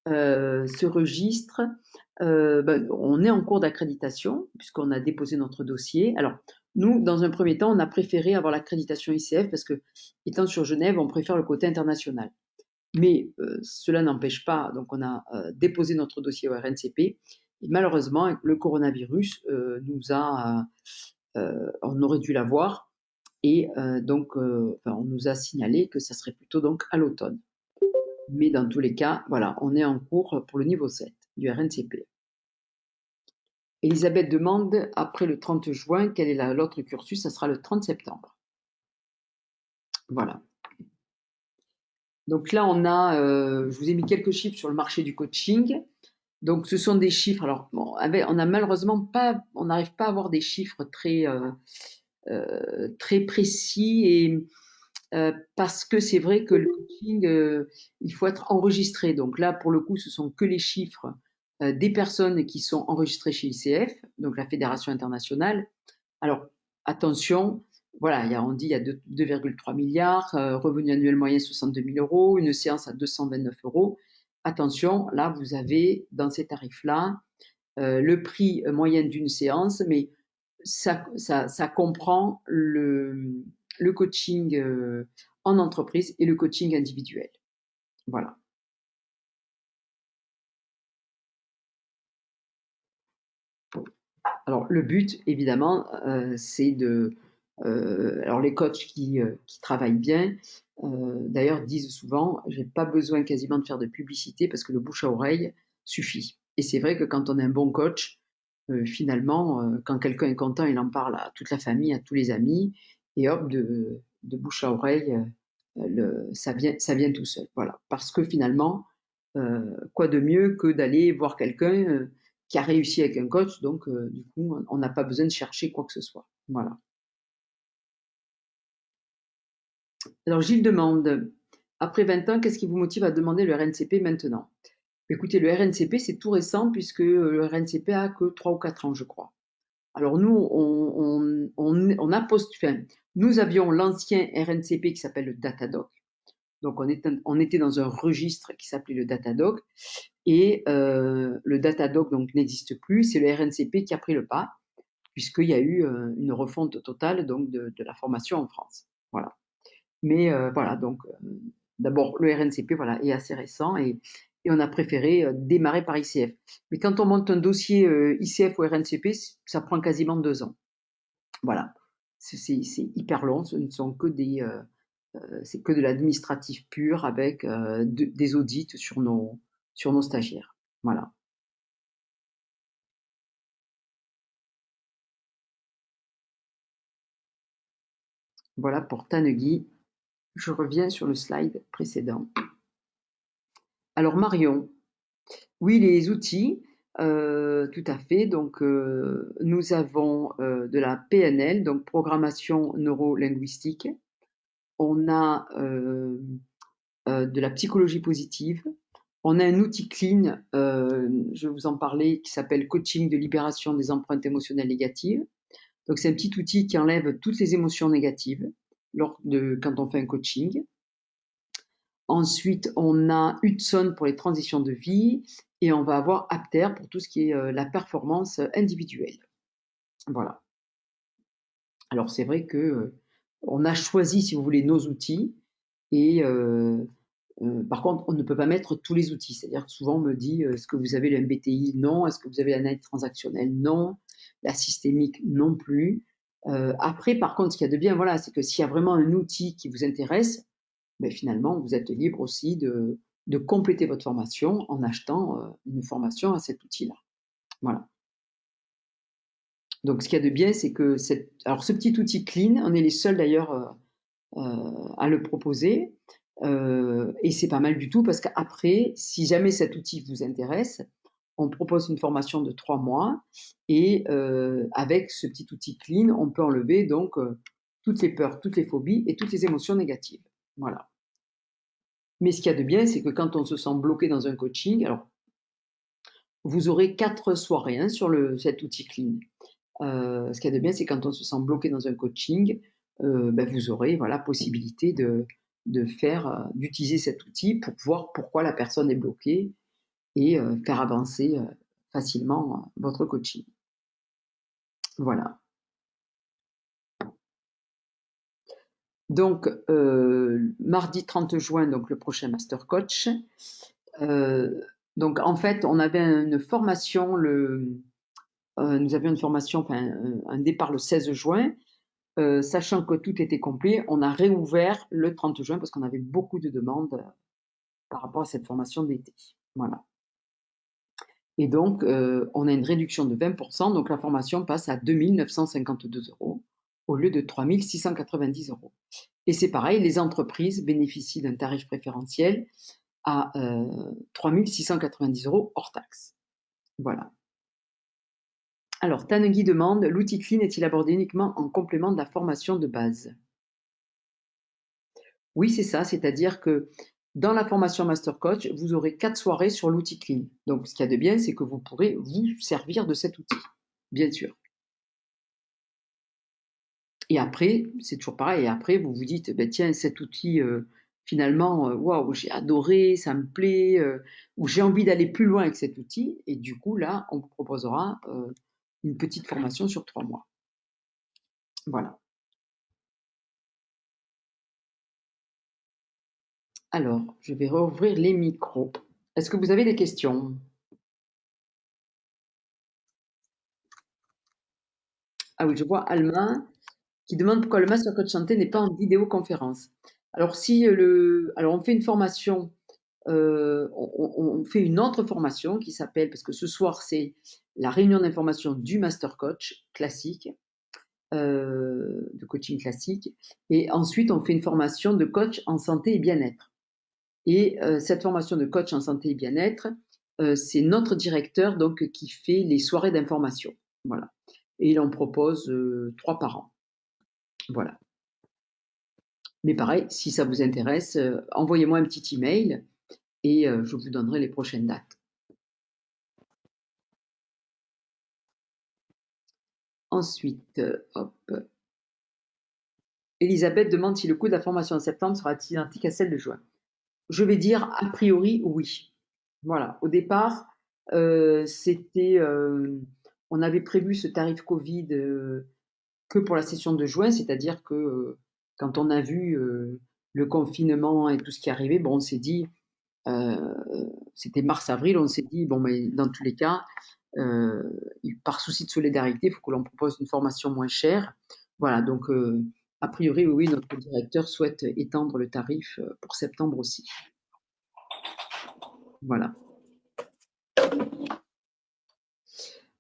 Ce registre, on est en cours d'accréditation, puisqu'on a déposé notre dossier. Alors, nous, dans un premier temps, on a préféré avoir l'accréditation ICF, parce que, étant sur Genève, on préfère le côté international. Mais cela n'empêche pas, donc on a déposé notre dossier au RNCP, et malheureusement, le coronavirus on aurait dû l'avoir, et donc on nous a signalé que ça serait plutôt donc à l'automne. Mais dans tous les cas, voilà, on est en cours pour le niveau 7 du RNCP. Elisabeth demande, après le 30 juin, quel est l'autre cursus? Ça sera le 30 septembre. Voilà. Donc là, je vous ai mis quelques chiffres sur le marché du coaching. Donc, ce sont des chiffres. Alors, bon, on a malheureusement pas, on n'arrive pas à avoir des chiffres très précis et parce que c'est vrai que le coaching, il faut être enregistré. Donc là, pour le coup, ce sont que les chiffres des personnes qui sont enregistrées chez ICF, donc la Fédération internationale. Alors, attention, voilà, on dit il y a 2,3 milliards, revenu annuel moyen 62 000 euros, une séance à 229 euros. Attention, là, vous avez dans ces tarifs-là le prix moyen d'une séance, mais ça comprend le coaching en entreprise et le coaching individuel. Voilà. Alors, le but, évidemment, c'est de... alors, les coachs qui travaillent bien, d'ailleurs, disent souvent, j'ai pas besoin quasiment de faire de publicité parce que le bouche à oreille suffit. Et c'est vrai que quand on est un bon coach, finalement, quand quelqu'un est content, il en parle à toute la famille, à tous les amis, et hop, de bouche à oreille, ça vient tout seul. Voilà. Parce que finalement, quoi de mieux que d'aller voir quelqu'un qui a réussi avec un coach, donc du coup, on n'a pas besoin de chercher quoi que ce soit. Voilà. Alors Gilles demande, après 20 ans, qu'est-ce qui vous motive à demander le RNCP maintenant? Écoutez, le RNCP, c'est tout récent puisque le RNCP a que 3 ou 4 ans, je crois. Alors nous, on a enfin, nous avions l'ancien RNCP qui s'appelle le Datadoc. Donc on était dans un registre qui s'appelait le Datadoc. Et le Datadoc donc n'existe plus, c'est le RNCP qui a pris le pas, puisqu'il y a eu une refonte totale donc de la formation en France. Voilà. Mais voilà, donc d'abord le RNCP voilà, est assez récent et on a préféré démarrer par ICF. Mais quand on monte un dossier ICF ou RNCP, ça prend quasiment 2 ans. Voilà. C'est hyper long, ce ne sont que c'est que de l'administratif pur avec des audits sur nos stagiaires. Voilà. Voilà pour Tanguy. Je reviens sur le slide précédent. Alors Marion, oui, les outils, tout à fait. Donc, nous avons de la PNL, donc programmation neurolinguistique. On a de la psychologie positive. On a un outil clean, je vais vous en parler, qui s'appelle Coaching de libération des empreintes émotionnelles négatives. Donc, c'est un petit outil qui enlève toutes les émotions négatives quand on fait un coaching. Ensuite, on a Hudson pour les transitions de vie et on va avoir Apter pour tout ce qui est la performance individuelle. Voilà. Alors, c'est vrai que on a choisi, si vous voulez, nos outils et par contre, on ne peut pas mettre tous les outils. C'est-à-dire que souvent, on me dit est-ce que vous avez le MBTI? Non. Est-ce que vous avez l'analyse transactionnelle? Non. La systémique? Non plus. Après, par contre, ce qu'il y a de bien, voilà, c'est que s'il y a vraiment un outil qui vous intéresse, mais finalement, vous êtes libre aussi de compléter votre formation en achetant une formation à cet outil-là. Voilà. Donc, ce qu'il y a de bien, c'est que alors, ce petit outil Clean, on est les seuls d'ailleurs à le proposer. Et c'est pas mal du tout parce qu'après, si jamais cet outil vous intéresse, on propose une formation de 3 mois et avec ce petit outil Clean, on peut enlever donc toutes les peurs, toutes les phobies et toutes les émotions négatives. Voilà. Mais ce qu'il y a de bien, c'est que quand on se sent bloqué dans un coaching, alors vous aurez 4 soirées hein, sur cet outil Clean. Ce qu'il y a de bien, c'est quand on se sent bloqué dans un coaching, vous aurez voilà, possibilité d'utiliser cet outil pour voir pourquoi la personne est bloquée et faire avancer facilement votre coaching. Voilà. Donc, mardi 30 juin, donc le prochain Master Coach. Donc, en fait, on avait une formation, nous avions une formation, un départ le 16 juin. Sachant que tout était complet, on a réouvert le 30 juin parce qu'on avait beaucoup de demandes par rapport à cette formation d'été. Voilà. Et donc, on a une réduction de 20%, donc la formation passe à 2 952 € au lieu de 3 690 €. Et c'est pareil, les entreprises bénéficient d'un tarif préférentiel à 3 690 € hors taxe. Voilà. Alors, Tanguy demande, l'outil Clean est-il abordé uniquement en complément de la formation de base? Oui, c'est ça, c'est-à-dire que Dans la formation Master Coach, vous aurez 4 soirées sur l'outil Clean. Donc, ce qu'il y a de bien, c'est que vous pourrez vous servir de cet outil, bien sûr. Et après, c'est toujours pareil. Et après, vous vous dites, ben, tiens, cet outil, finalement, waouh, j'ai adoré, ça me plaît, ou j'ai envie d'aller plus loin avec cet outil. Et du coup, là, on vous proposera une petite formation sur 3 mois. Voilà. Alors, je vais rouvrir les micros. Est-ce que vous avez des questions? Ah oui, je vois Alma qui demande pourquoi le Master Coach Santé n'est pas en vidéoconférence. Alors, alors on fait une formation, on fait une autre formation qui s'appelle, parce que ce soir, c'est la réunion d'information du Master Coach classique, de coaching classique. Et ensuite, on fait une formation de coach en santé et bien-être. Et cette formation de coach en santé et bien-être, c'est notre directeur donc qui fait les soirées d'information. Voilà. Et il en propose 3 par an. Voilà. Mais pareil, si ça vous intéresse, envoyez-moi un petit email et je vous donnerai les prochaines dates. Ensuite, hop. Elisabeth demande si le coût de la formation en septembre sera identique à celle de juin. Je vais dire a priori oui. Voilà. Au départ, c'était, on avait prévu ce tarif Covid que pour la session de juin, c'est-à-dire que quand on a vu le confinement et tout ce qui arrivait, bon, on s'est dit, c'était mars-avril, on s'est dit, bon, mais dans tous les cas, euh, par souci de solidarité, il faut que l'on propose une formation moins chère. Voilà, donc a priori, oui, notre directeur souhaite étendre le tarif pour septembre aussi. Voilà.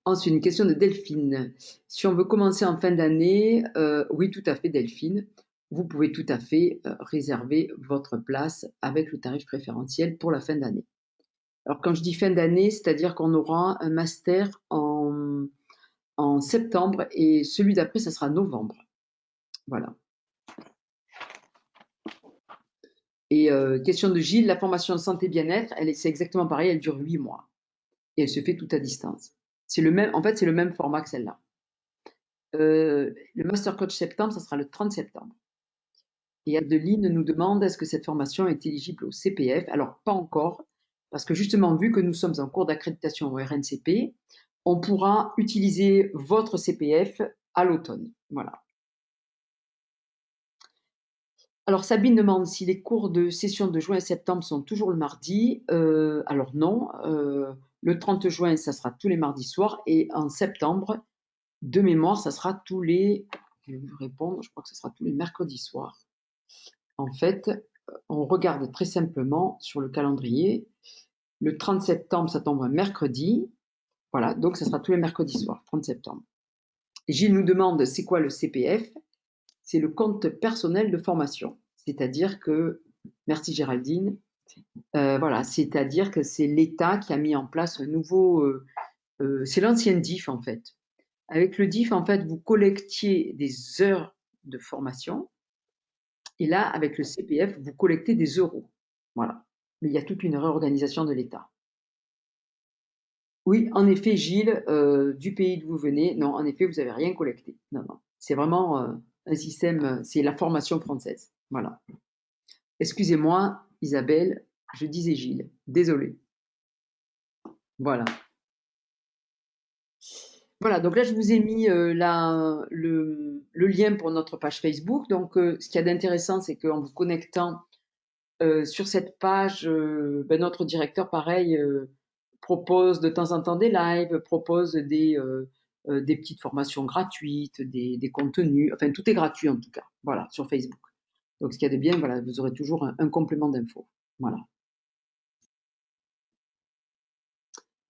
Ensuite, une question de Delphine. Si on veut commencer en fin d'année, oui, tout à fait, Delphine. Vous pouvez tout à fait réserver votre place avec le tarif préférentiel pour la fin d'année. Alors, quand je dis fin d'année, c'est-à-dire qu'on aura un master en septembre et celui d'après, ça sera novembre. Voilà. Et question de Gilles, la formation santé bien-être, c'est exactement pareil, elle dure 8 mois. Et elle se fait tout à distance. C'est le même, en fait, c'est le même format que celle-là. Le Master Coach septembre, ça sera le 30 septembre. Et Adeline nous demande est-ce que cette formation est éligible au CPF? Alors, pas encore, parce que justement, vu que nous sommes en cours d'accréditation au RNCP, on pourra utiliser votre CPF à l'automne. Voilà. Alors, Sabine demande si les cours de session de juin et septembre sont toujours le mardi. Alors non, le 30 juin, ça sera tous les mardis soirs. Et en septembre, de mémoire, ça sera tous les... Je vais vous répondre, je crois que ce sera tous les mercredis soirs. En fait, on regarde très simplement sur le calendrier. Le 30 septembre, ça tombe un mercredi. Voilà, donc ça sera tous les mercredis soirs, 30 septembre. Gilles nous demande c'est quoi le CPF? C'est le compte personnel de formation. C'est-à-dire que, merci Géraldine, voilà, c'est-à-dire que c'est l'État qui a mis en place un nouveau, c'est l'ancien DIF en fait. Avec le DIF, en fait, vous collectiez des heures de formation et là, avec le CPF, vous collectez des euros. Voilà. Mais il y a toute une réorganisation de l'État. Oui, en effet, Gilles, du pays d'où vous venez, non, en effet, vous n'avez rien collecté. Non, non. C'est vraiment un système, c'est la formation française. Voilà. Excusez-moi, Isabelle, je disais Gilles. Désolée. Voilà. Voilà, donc là, je vous ai mis le lien pour notre page Facebook. Donc, ce qu'il y a d'intéressant, c'est qu'en vous connectant sur cette page, ben, notre directeur, pareil, propose de temps en temps des lives, propose des petites formations gratuites, des contenus. Enfin, tout est gratuit en tout cas, voilà, sur Facebook. Donc, ce qu'il y a de bien, voilà, vous aurez toujours un complément d'infos. Voilà.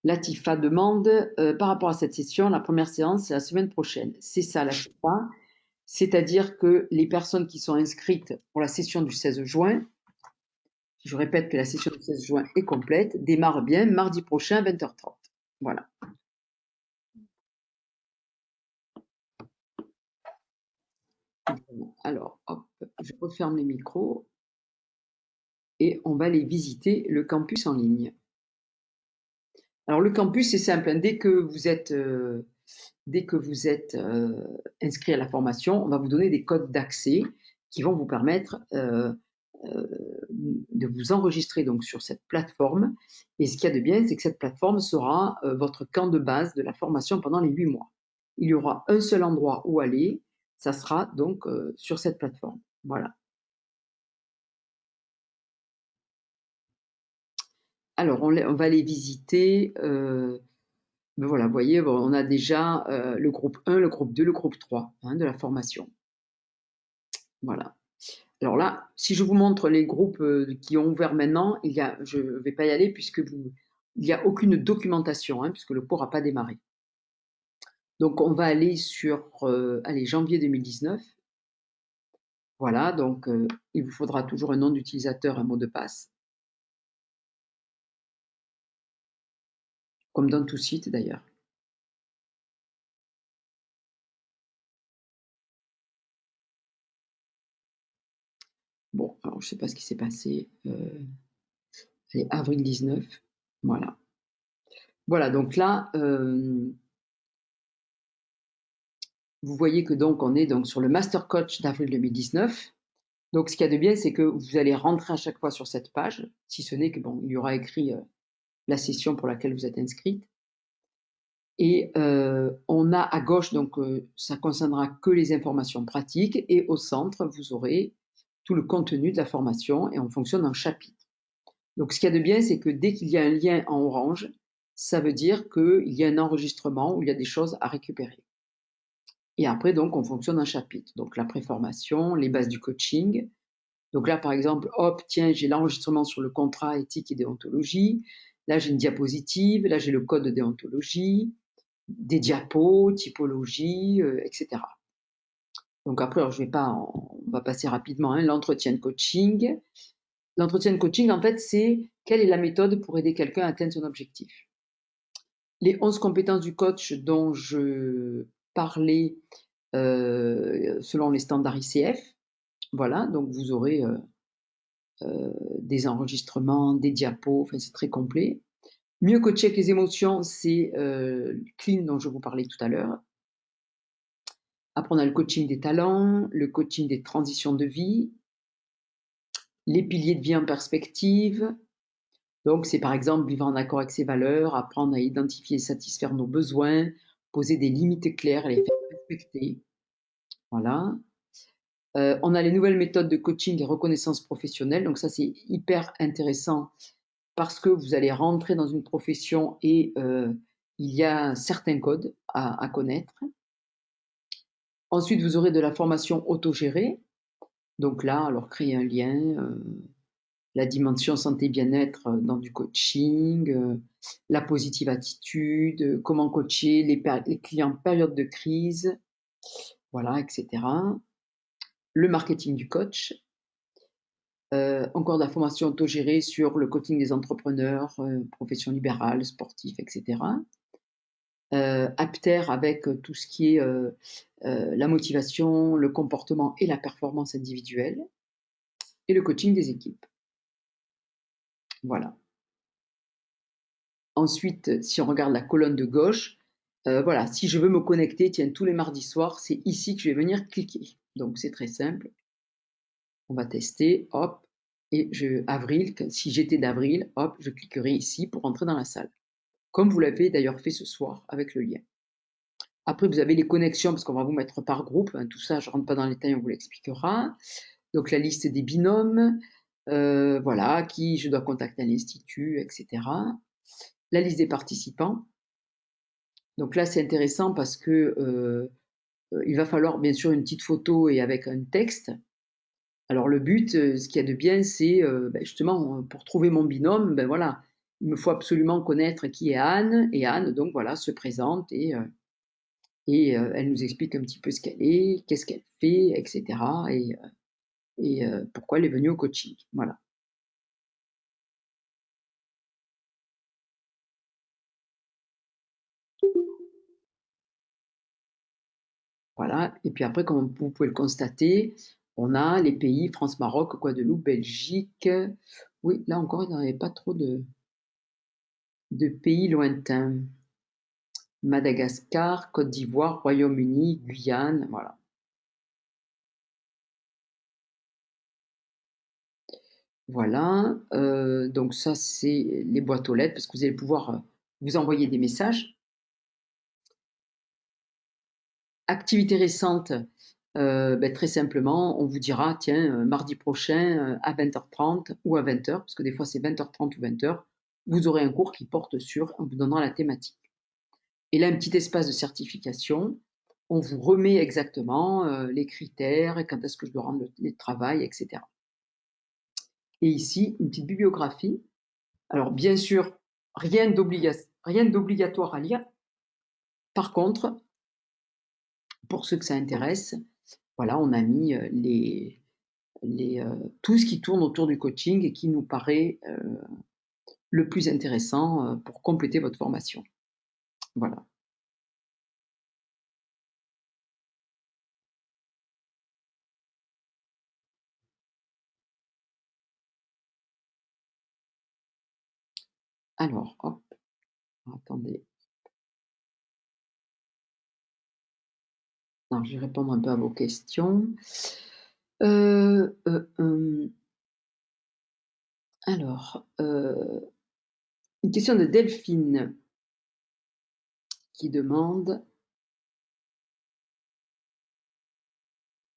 Latifa demande, par rapport à cette session, la première séance, c'est la semaine prochaine. C'est ça, Latifa. C'est-à-dire que les personnes qui sont inscrites pour la session du 16 juin, je répète que la session du 16 juin est complète, démarre bien mardi prochain, 20h30. Voilà. Alors, hop, je referme les micros. et on va aller visiter le campus en ligne. Alors le campus, c'est simple, hein, dès que vous êtes inscrit à la formation, on va vous donner des codes d'accès qui vont vous permettre de vous enregistrer donc sur cette plateforme. Et ce qu'il y a de bien, c'est que cette plateforme sera votre camp de base de la formation pendant les 8 mois. Il y aura un seul endroit où aller, ça sera donc sur cette plateforme. Voilà. Alors, on va aller visiter. Ben voilà, vous voyez, bon, on a déjà le groupe 1, le groupe 2, le groupe 3 hein, de la formation. Voilà. Alors là, si je vous montre les groupes qui ont ouvert maintenant, je ne vais pas y aller puisque il n'y a aucune documentation, hein, puisque le cours n'a pas démarré. Donc, on va aller sur janvier 2019. Voilà, donc il vous faudra toujours un nom d'utilisateur, un mot de passe. Comme dans tout site d'ailleurs. Bon, alors je ne sais pas ce qui s'est passé. C'est avril 19. Voilà. Voilà, donc là, vous voyez que donc on est donc sur le Master Coach d'avril 2019. Donc ce qu'il y a de bien, c'est que vous allez rentrer à chaque fois sur cette page, si ce n'est que bon, il y aura écrit la session pour laquelle vous êtes inscrite. Et on a à gauche, donc ça concernera que les informations pratiques, et au centre, vous aurez tout le contenu de la formation, et on fonctionne en chapitre. Donc ce qu'il y a de bien, c'est que dès qu'il y a un lien en orange, ça veut dire qu'il y a un enregistrement où il y a des choses à récupérer. Et après, donc, on fonctionne en chapitre. Donc la préformation, les bases du coaching. Donc là, par exemple, hop, tiens, j'ai l'enregistrement sur le contrat éthique et déontologie. Là, j'ai une diapositive. Là, j'ai le code de déontologie, des diapos, typologie, etc. Donc après, alors, on va passer rapidement, hein, l'entretien de coaching. L'entretien de coaching, en fait, c'est quelle est la méthode pour aider quelqu'un à atteindre son objectif. Les 11 compétences du coach dont je parlais selon les standards ICF. Voilà, donc vous aurez des enregistrements, des diapos, enfin c'est très complet. Mieux coacher avec les émotions, c'est Clean dont je vous parlais tout à l'heure. Après, on a le coaching des talents, le coaching des transitions de vie, les piliers de vie en perspective. Donc, c'est par exemple vivre en accord avec ses valeurs, apprendre à identifier et satisfaire nos besoins, poser des limites claires et les faire respecter. Voilà. On a les nouvelles méthodes de coaching et reconnaissance professionnelle. Donc ça, c'est hyper intéressant parce que vous allez rentrer dans une profession et il y a certains codes à connaître. Ensuite, vous aurez de la formation autogérée. Donc là, alors créer un lien, la dimension santé bien-être dans du coaching, la positive attitude, comment coacher les clients en période de crise, voilà, etc. Le marketing du coach. Encore de la formation autogérée sur le coaching des entrepreneurs, profession libérale, sportifs, etc. Apter avec tout ce qui est la motivation, le comportement et la performance individuelle. Et le coaching des équipes. Voilà. Ensuite, si on regarde la colonne de gauche, voilà, si je veux me connecter, tiens, tous les mardis soirs, c'est ici que je vais venir cliquer. Donc c'est très simple. On va tester, hop, et avril, si j'étais d'avril, hop, je cliquerai ici pour entrer dans la salle. Comme vous l'avez d'ailleurs fait ce soir avec le lien. Après, vous avez les connexions, parce qu'on va vous mettre par groupe. Hein, tout ça, je ne rentre pas dans les détails, on vous l'expliquera. Donc, la liste des binômes, voilà, qui je dois contacter à l'institut, etc. La liste des participants. Donc là, c'est intéressant parce que il va falloir bien sûr une petite photo et avec un texte. Alors le but, ce qu'il y a de bien, c'est justement pour trouver mon binôme, ben voilà, il me faut absolument connaître qui est Anne, et Anne, donc voilà, se présente et elle nous explique un petit peu ce qu'elle est, qu'est-ce qu'elle fait, etc. Et pourquoi elle est venue au coaching. Voilà. Voilà. Et puis après, comme vous pouvez le constater, on a les pays France, Maroc, Guadeloupe, Belgique, Oui, là encore, il n'y avait pas trop de pays lointains. Madagascar, Côte d'Ivoire, Royaume-Uni, Guyane, voilà. Voilà, donc ça, c'est les boîtes aux lettres parce que vous allez pouvoir vous envoyer des messages. Activité récente, très simplement, on vous dira, tiens, mardi prochain à 20h30 ou à 20h, parce que des fois c'est 20h30 ou 20h, vous aurez un cours qui porte sur, on vous donnera la thématique. Et là, un petit espace de certification, on vous remet exactement les critères, quand est-ce que je dois rendre le travail, etc. Et ici, une petite bibliographie. Alors, bien sûr, rien d'obligatoire à lire. Par contre, pour ceux que ça intéresse, voilà, on a mis tout ce qui tourne autour du coaching et qui nous paraît le plus intéressant pour compléter votre formation. Voilà. Alors, hop, attendez. Alors, je vais répondre un peu à vos questions. Alors, une question de Delphine qui demande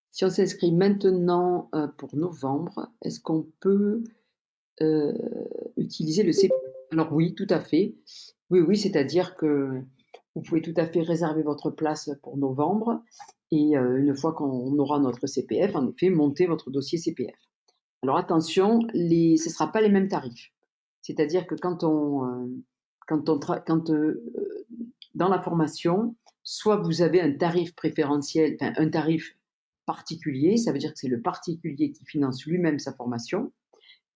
si on s'inscrit maintenant pour novembre, est-ce qu'on peut utiliser le CPF? Alors oui, tout à fait. Oui, c'est-à-dire que vous pouvez tout à fait réserver votre place pour novembre et une fois qu'on aura notre CPF, en effet, monter votre dossier CPF. Alors attention, ce ne sera pas les mêmes tarifs. C'est-à-dire que dans la formation, soit vous avez un tarif préférentiel, enfin un tarif particulier, ça veut dire que c'est le particulier qui finance lui-même sa formation,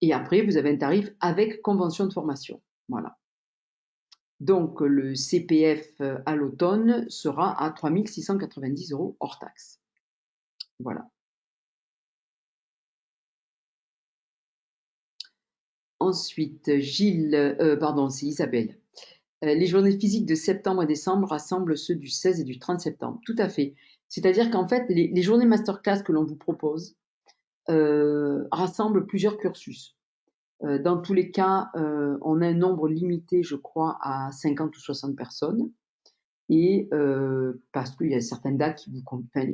et après vous avez un tarif avec convention de formation. Voilà. Donc le CPF à l'automne sera à 3 690 € hors taxe. Voilà. Ensuite, c'est Isabelle. Les journées physiques de septembre et décembre rassemblent ceux du 16 et du 30 septembre. Tout à fait. C'est-à-dire qu'en fait, les journées masterclass que l'on vous propose rassemblent plusieurs cursus. Dans tous les cas, on a un nombre limité, je crois, à 50 ou 60 personnes. Et parce qu'il y a certaines dates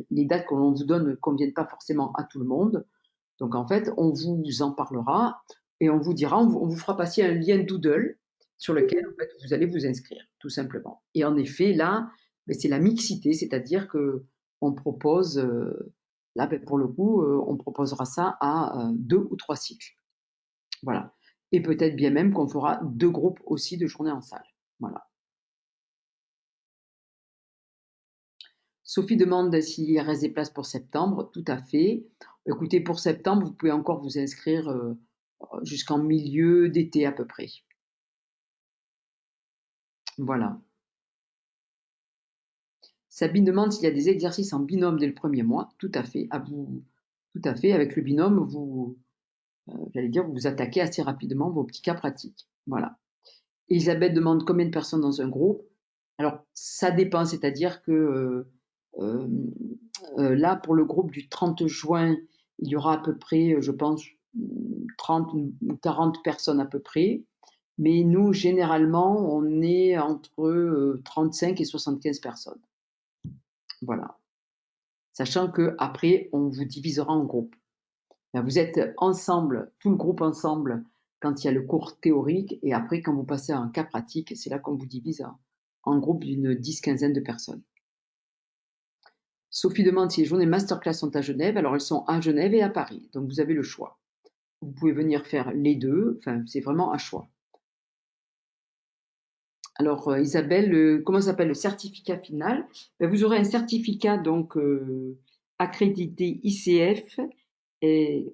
les dates que l'on vous donne ne conviennent pas forcément à tout le monde. Donc en fait, on vous en parlera et on vous dira, on vous fera passer un lien Doodle sur lequel en fait, vous allez vous inscrire, tout simplement. Et en effet, là, c'est la mixité, c'est-à-dire que on propose, là, pour le coup, on proposera ça à 2 ou 3 cycles. Voilà. Et peut-être bien même qu'on fera 2 groupes aussi de journées en salle. Voilà. Sophie demande s'il reste des places pour septembre. Tout à fait. Écoutez, pour septembre, vous pouvez encore vous inscrire jusqu'en milieu d'été à peu près. Voilà. Sabine demande s'il y a des exercices en binôme dès le premier mois. Tout à fait. Tout à fait. Avec le binôme, vous vous attaquez assez rapidement vos petits cas pratiques. Voilà. Elisabeth demande combien de personnes dans un groupe. Alors, ça dépend, c'est-à-dire que là, pour le groupe du 30 juin, il y aura à peu près, je pense, 30 ou 40 personnes à peu près. Mais nous, généralement, on est entre 35 et 75 personnes. Voilà. Sachant que après, on vous divisera en groupes. Vous êtes ensemble, tout le groupe ensemble, quand il y a le cours théorique, et après, quand vous passez à un cas pratique, c'est là qu'on vous divise en groupe d'une 10-15aine de personnes. Sophie demande si les journées masterclass sont à Genève. Alors, elles sont à Genève et à Paris, donc vous avez le choix. Vous pouvez venir faire les deux, enfin, c'est vraiment un choix. Alors, Isabelle, comment s'appelle le certificat final? Vous aurez un certificat donc accrédité ICF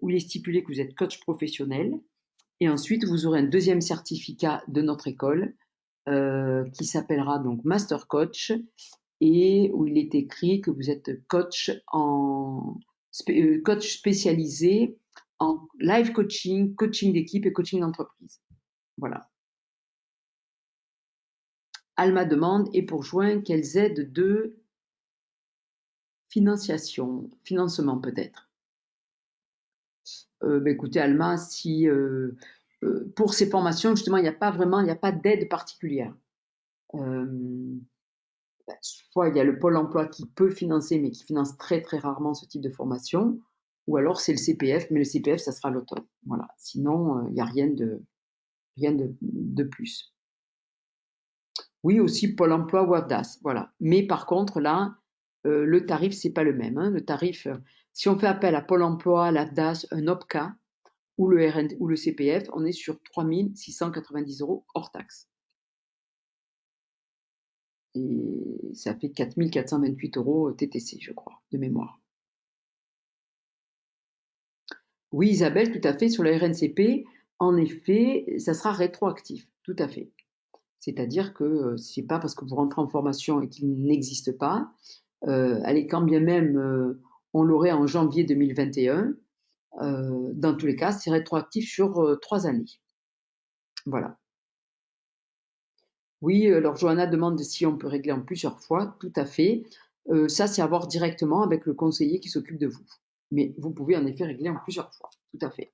où il est stipulé que vous êtes coach professionnel. Et ensuite, vous aurez un deuxième certificat de notre école qui s'appellera donc Master Coach et où il est écrit que vous êtes coach spécialisé en live coaching, coaching d'équipe et coaching d'entreprise. Voilà. Alma demande, et pour juin, quelles aides de financement peut-être. Écoutez, Alma, si pour ces formations, justement, il n'y a pas d'aide particulière. Soit il y a le Pôle emploi qui peut financer, mais qui finance très très rarement ce type de formation, ou alors c'est le CPF, mais le CPF, ça sera à l'automne. Voilà. Sinon, il n'y a rien de plus. Oui, aussi Pôle emploi ou AFDAS, voilà. Mais par contre, là, le tarif, c'est pas le même. Hein. Le tarif, si on fait appel à Pôle emploi, l'AFDAS, un OPCA ou le RN, ou le CPF, on est sur 3 690 € hors taxe. Et ça fait 4 428 € TTC, je crois, de mémoire. Oui, Isabelle, tout à fait. Sur la RNCP, en effet, ça sera rétroactif, tout à fait. C'est-à-dire que c'est pas parce que vous rentrez en formation et qu'il n'existe pas. Allez, quand bien même on l'aurait en janvier 2021, dans tous les cas, c'est rétroactif sur 3 années. Voilà. Oui, alors Johanna demande si on peut régler en plusieurs fois. Tout à fait. Ça, c'est à voir directement avec le conseiller qui s'occupe de vous. Mais vous pouvez en effet régler en plusieurs fois. Tout à fait.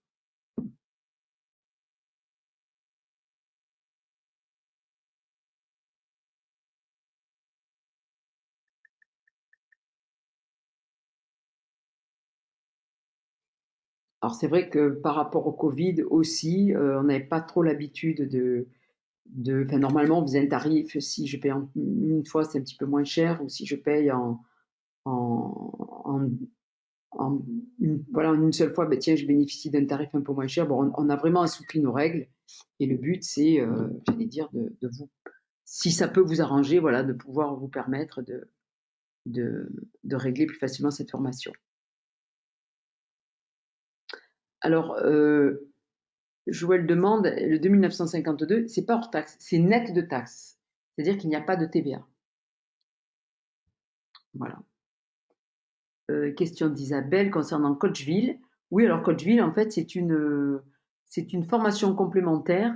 Alors c'est vrai que par rapport au Covid aussi, on n'avait pas trop l'habitude enfin, normalement, on faisait un tarif, si je paye une fois, c'est un petit peu moins cher, ou si je paye en voilà, en une seule fois, ben tiens, je bénéficie d'un tarif un peu moins cher. Bon, on a vraiment assoupli nos règles, et le but, c'est, j'allais dire, de vous, si ça peut vous arranger, voilà, de pouvoir vous permettre de régler plus facilement cette formation. Alors, Joël demande, le 2952, c'est pas hors taxe, c'est net de taxes. C'est-à-dire qu'il n'y a pas de TVA. Voilà. Question d'Isabelle concernant Coachville. Oui, alors Coachville, en fait, c'est une formation complémentaire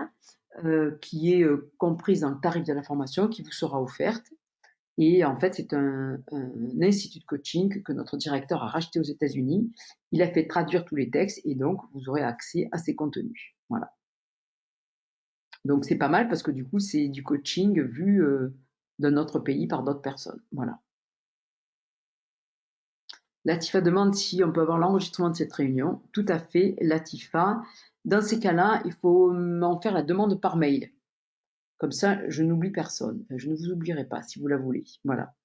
qui est comprise dans le tarif de la formation qui vous sera offerte. Et en fait, c'est un institut de coaching que notre directeur a racheté aux États-Unis. Il a fait traduire tous les textes et donc vous aurez accès à ces contenus. Voilà. Donc c'est pas mal parce que du coup, c'est du coaching vu dans notre pays par d'autres personnes. Voilà. Latifa demande si on peut avoir l'enregistrement de cette réunion. Tout à fait, Latifa. Dans ces cas-là, il faut m'en faire la demande par mail. Comme ça, je n'oublie personne. Enfin, je ne vous oublierai pas si vous la voulez. Voilà.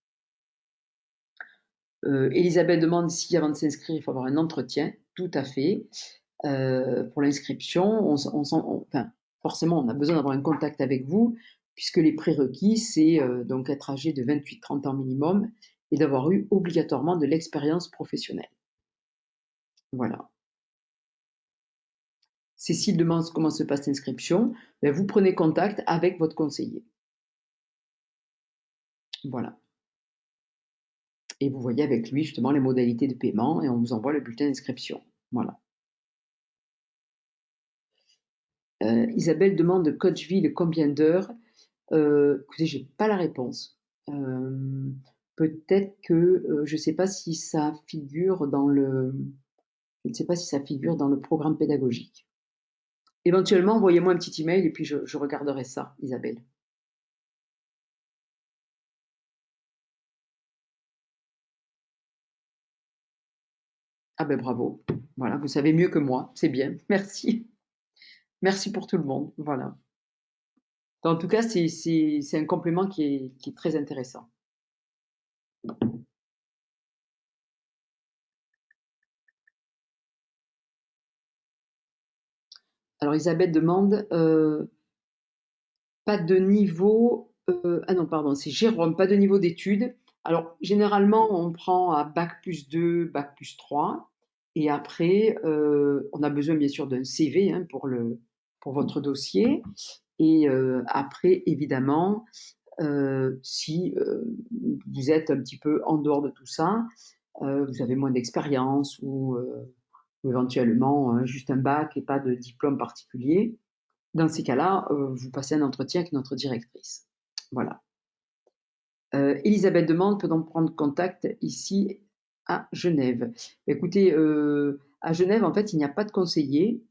Elisabeth demande si avant de s'inscrire, il faut avoir un entretien. Tout à fait. Pour l'inscription, enfin, forcément, on a besoin d'avoir un contact avec vous, puisque les prérequis, c'est donc être âgé de 28-30 ans minimum et d'avoir eu obligatoirement de l'expérience professionnelle. Voilà. Cécile demande comment se passe l'inscription. Ben, vous prenez contact avec votre conseiller. Voilà. Et vous voyez avec lui justement les modalités de paiement et on vous envoie le bulletin d'inscription. Voilà. Isabelle demande Coachville combien d'heures. Écoutez, j'ai pas la réponse. Peut-être que je ne sais pas si ça figure dans le programme pédagogique. Éventuellement, envoyez-moi un petit email et puis je regarderai ça, Isabelle. Ah ben bravo. Voilà, vous savez mieux que moi, c'est bien. Merci. Merci pour tout le monde. Voilà. En tout cas, c'est un complément qui est très intéressant. Alors Isabelle demande pas de niveau. Ah non, pardon, c'est Jérôme, pas de niveau d'études. Alors généralement, on prend à bac+2, bac+3. Et après, on a besoin bien sûr d'un CV hein, pour votre dossier. Et après, évidemment, si vous êtes un petit peu en dehors de tout ça, vous avez moins d'expérience ou ou éventuellement juste un bac et pas de diplôme particulier, dans ces cas-là, vous passez un entretien avec notre directrice. Voilà. Elisabeth demande, peut-on prendre contact ici à Genève? Écoutez, à Genève, en fait, il n'y a pas de conseiller.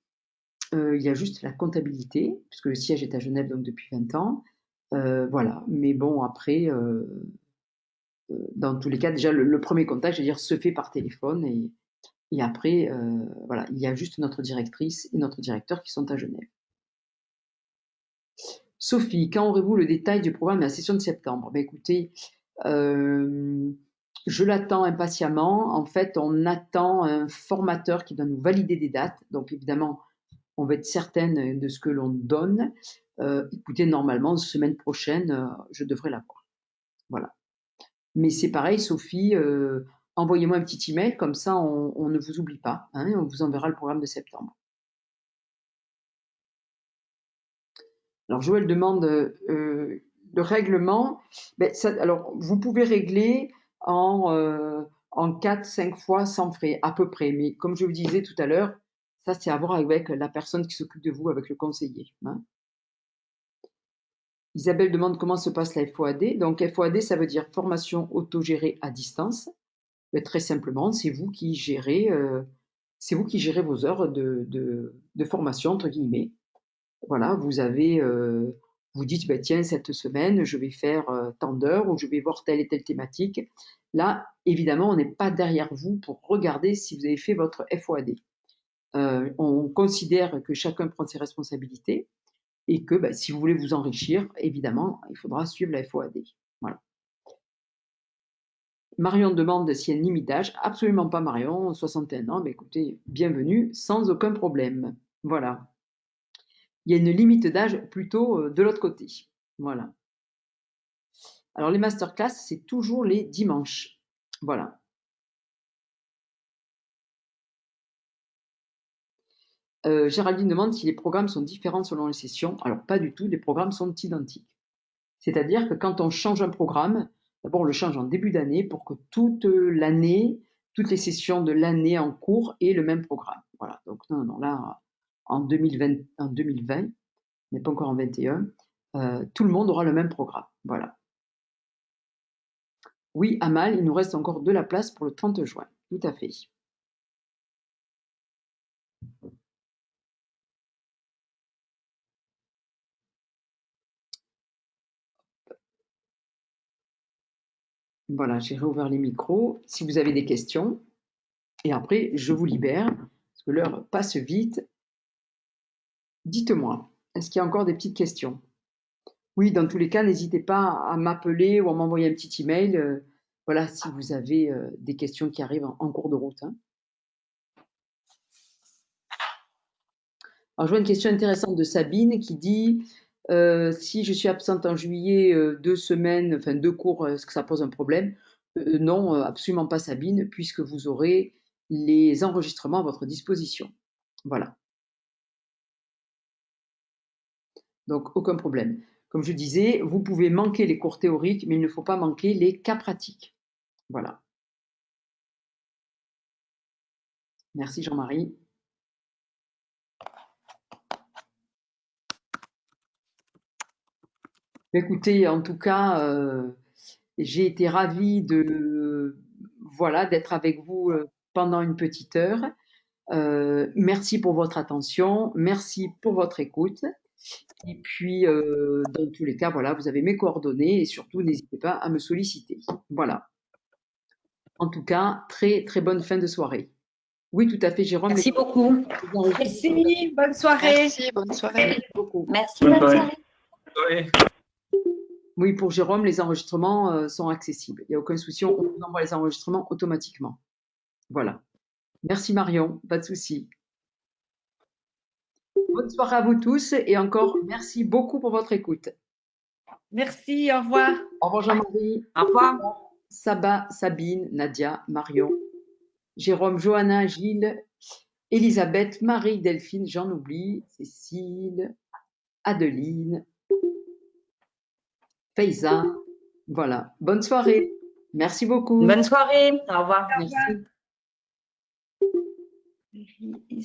Il y a juste la comptabilité, puisque le siège est à Genève donc depuis 20 ans. Voilà. Mais bon, après, dans tous les cas, déjà, le premier contact, je veux dire, se fait par téléphone. Et après, voilà, il y a juste notre directrice et notre directeur qui sont à Genève. Sophie, quand aurez-vous le détail du programme de la session de septembre? Ben, écoutez, je l'attends impatiemment. En fait, on attend un formateur qui va nous valider des dates. Donc, évidemment, on va être certaine de ce que l'on donne. Écoutez, normalement, semaine prochaine, je devrais l'avoir. Voilà. Mais c'est pareil, Sophie, envoyez-moi un petit email, comme ça, on ne vous oublie pas. Hein, on vous enverra le programme de septembre. Alors, Joël demande le règlement. Ben, ça, alors, vous pouvez régler en 4-5 fois sans frais, à peu près. Mais comme je vous disais tout à l'heure, ça, c'est à voir avec la personne qui s'occupe de vous, avec le conseiller. Hein. Isabelle demande comment se passe la FOAD. Donc, FOAD, ça veut dire formation autogérée à distance. Ben, très simplement, c'est vous qui gérez vos heures de formation, entre guillemets. Voilà, vous dites, bah, tiens, cette semaine, je vais faire tant d'heures ou je vais voir telle et telle thématique. Là, évidemment, on n'est pas derrière vous pour regarder si vous avez fait votre FOAD. On considère que chacun prend ses responsabilités et que bah, si vous voulez vous enrichir, évidemment, il faudra suivre la FOAD. Voilà. Marion demande s'il y a une limite d'âge. Absolument pas, Marion, 61 ans. Mais écoutez, bienvenue, sans aucun problème. Voilà. Il y a une limite d'âge plutôt de l'autre côté. Voilà. Alors, les masterclass, c'est toujours les dimanches. Voilà. Géraldine demande si les programmes sont différents selon les sessions. Alors, pas du tout, les programmes sont identiques. C'est-à-dire que quand on change un programme, d'abord, on le change en début d'année pour que toute l'année, toutes les sessions de l'année en cours aient le même programme. Voilà. Donc, non, là, en 2020, on n'est pas encore en 21, tout le monde aura le même programme. Voilà. Oui, Amal, il nous reste encore de la place pour le 30 juin. Tout à fait. Voilà, j'ai réouvert les micros. Si vous avez des questions, et après, je vous libère, parce que l'heure passe vite. Dites-moi, est-ce qu'il y a encore des petites questions? Oui, dans tous les cas, n'hésitez pas à m'appeler ou à m'envoyer un petit email. Voilà, si vous avez des questions qui arrivent en cours de route. Hein. Alors, je vois une question intéressante de Sabine qui dit si je suis absente en juillet 2 semaines, enfin 2 cours, est-ce que ça pose un problème? Non, absolument pas, Sabine, puisque vous aurez les enregistrements à votre disposition. Voilà. Donc, aucun problème. Comme je disais, vous pouvez manquer les cours théoriques, mais il ne faut pas manquer les cas pratiques. Voilà. Merci Jean-Marie. Écoutez, en tout cas, j'ai été ravie voilà, d'être avec vous pendant une petite heure. Merci pour votre attention, merci pour votre écoute. Et puis, dans tous les cas, voilà, vous avez mes coordonnées et surtout, n'hésitez pas à me solliciter. Voilà. En tout cas, très, très bonne fin de soirée. Oui, tout à fait, Jérôme. Merci beaucoup. Merci, bonne soirée. Merci, bonne soirée. Beaucoup. Merci, bonne soirée. Oui. Oui, pour Jérôme, les enregistrements sont accessibles. Il n'y a aucun souci, on vous envoie les enregistrements automatiquement. Voilà. Merci Marion, pas de souci. Bonne soirée à vous tous et encore merci beaucoup pour votre écoute. Merci, au revoir. Au revoir Jean-Marie, Au revoir. Saba, Sabine, Nadia, Marion, Jérôme, Johanna, Gilles, Elisabeth, Marie, Delphine, j'en oublie, Cécile, Adeline, Faiza. Voilà. Bonne soirée. Merci beaucoup. Bonne soirée. Au revoir. Merci. Ici.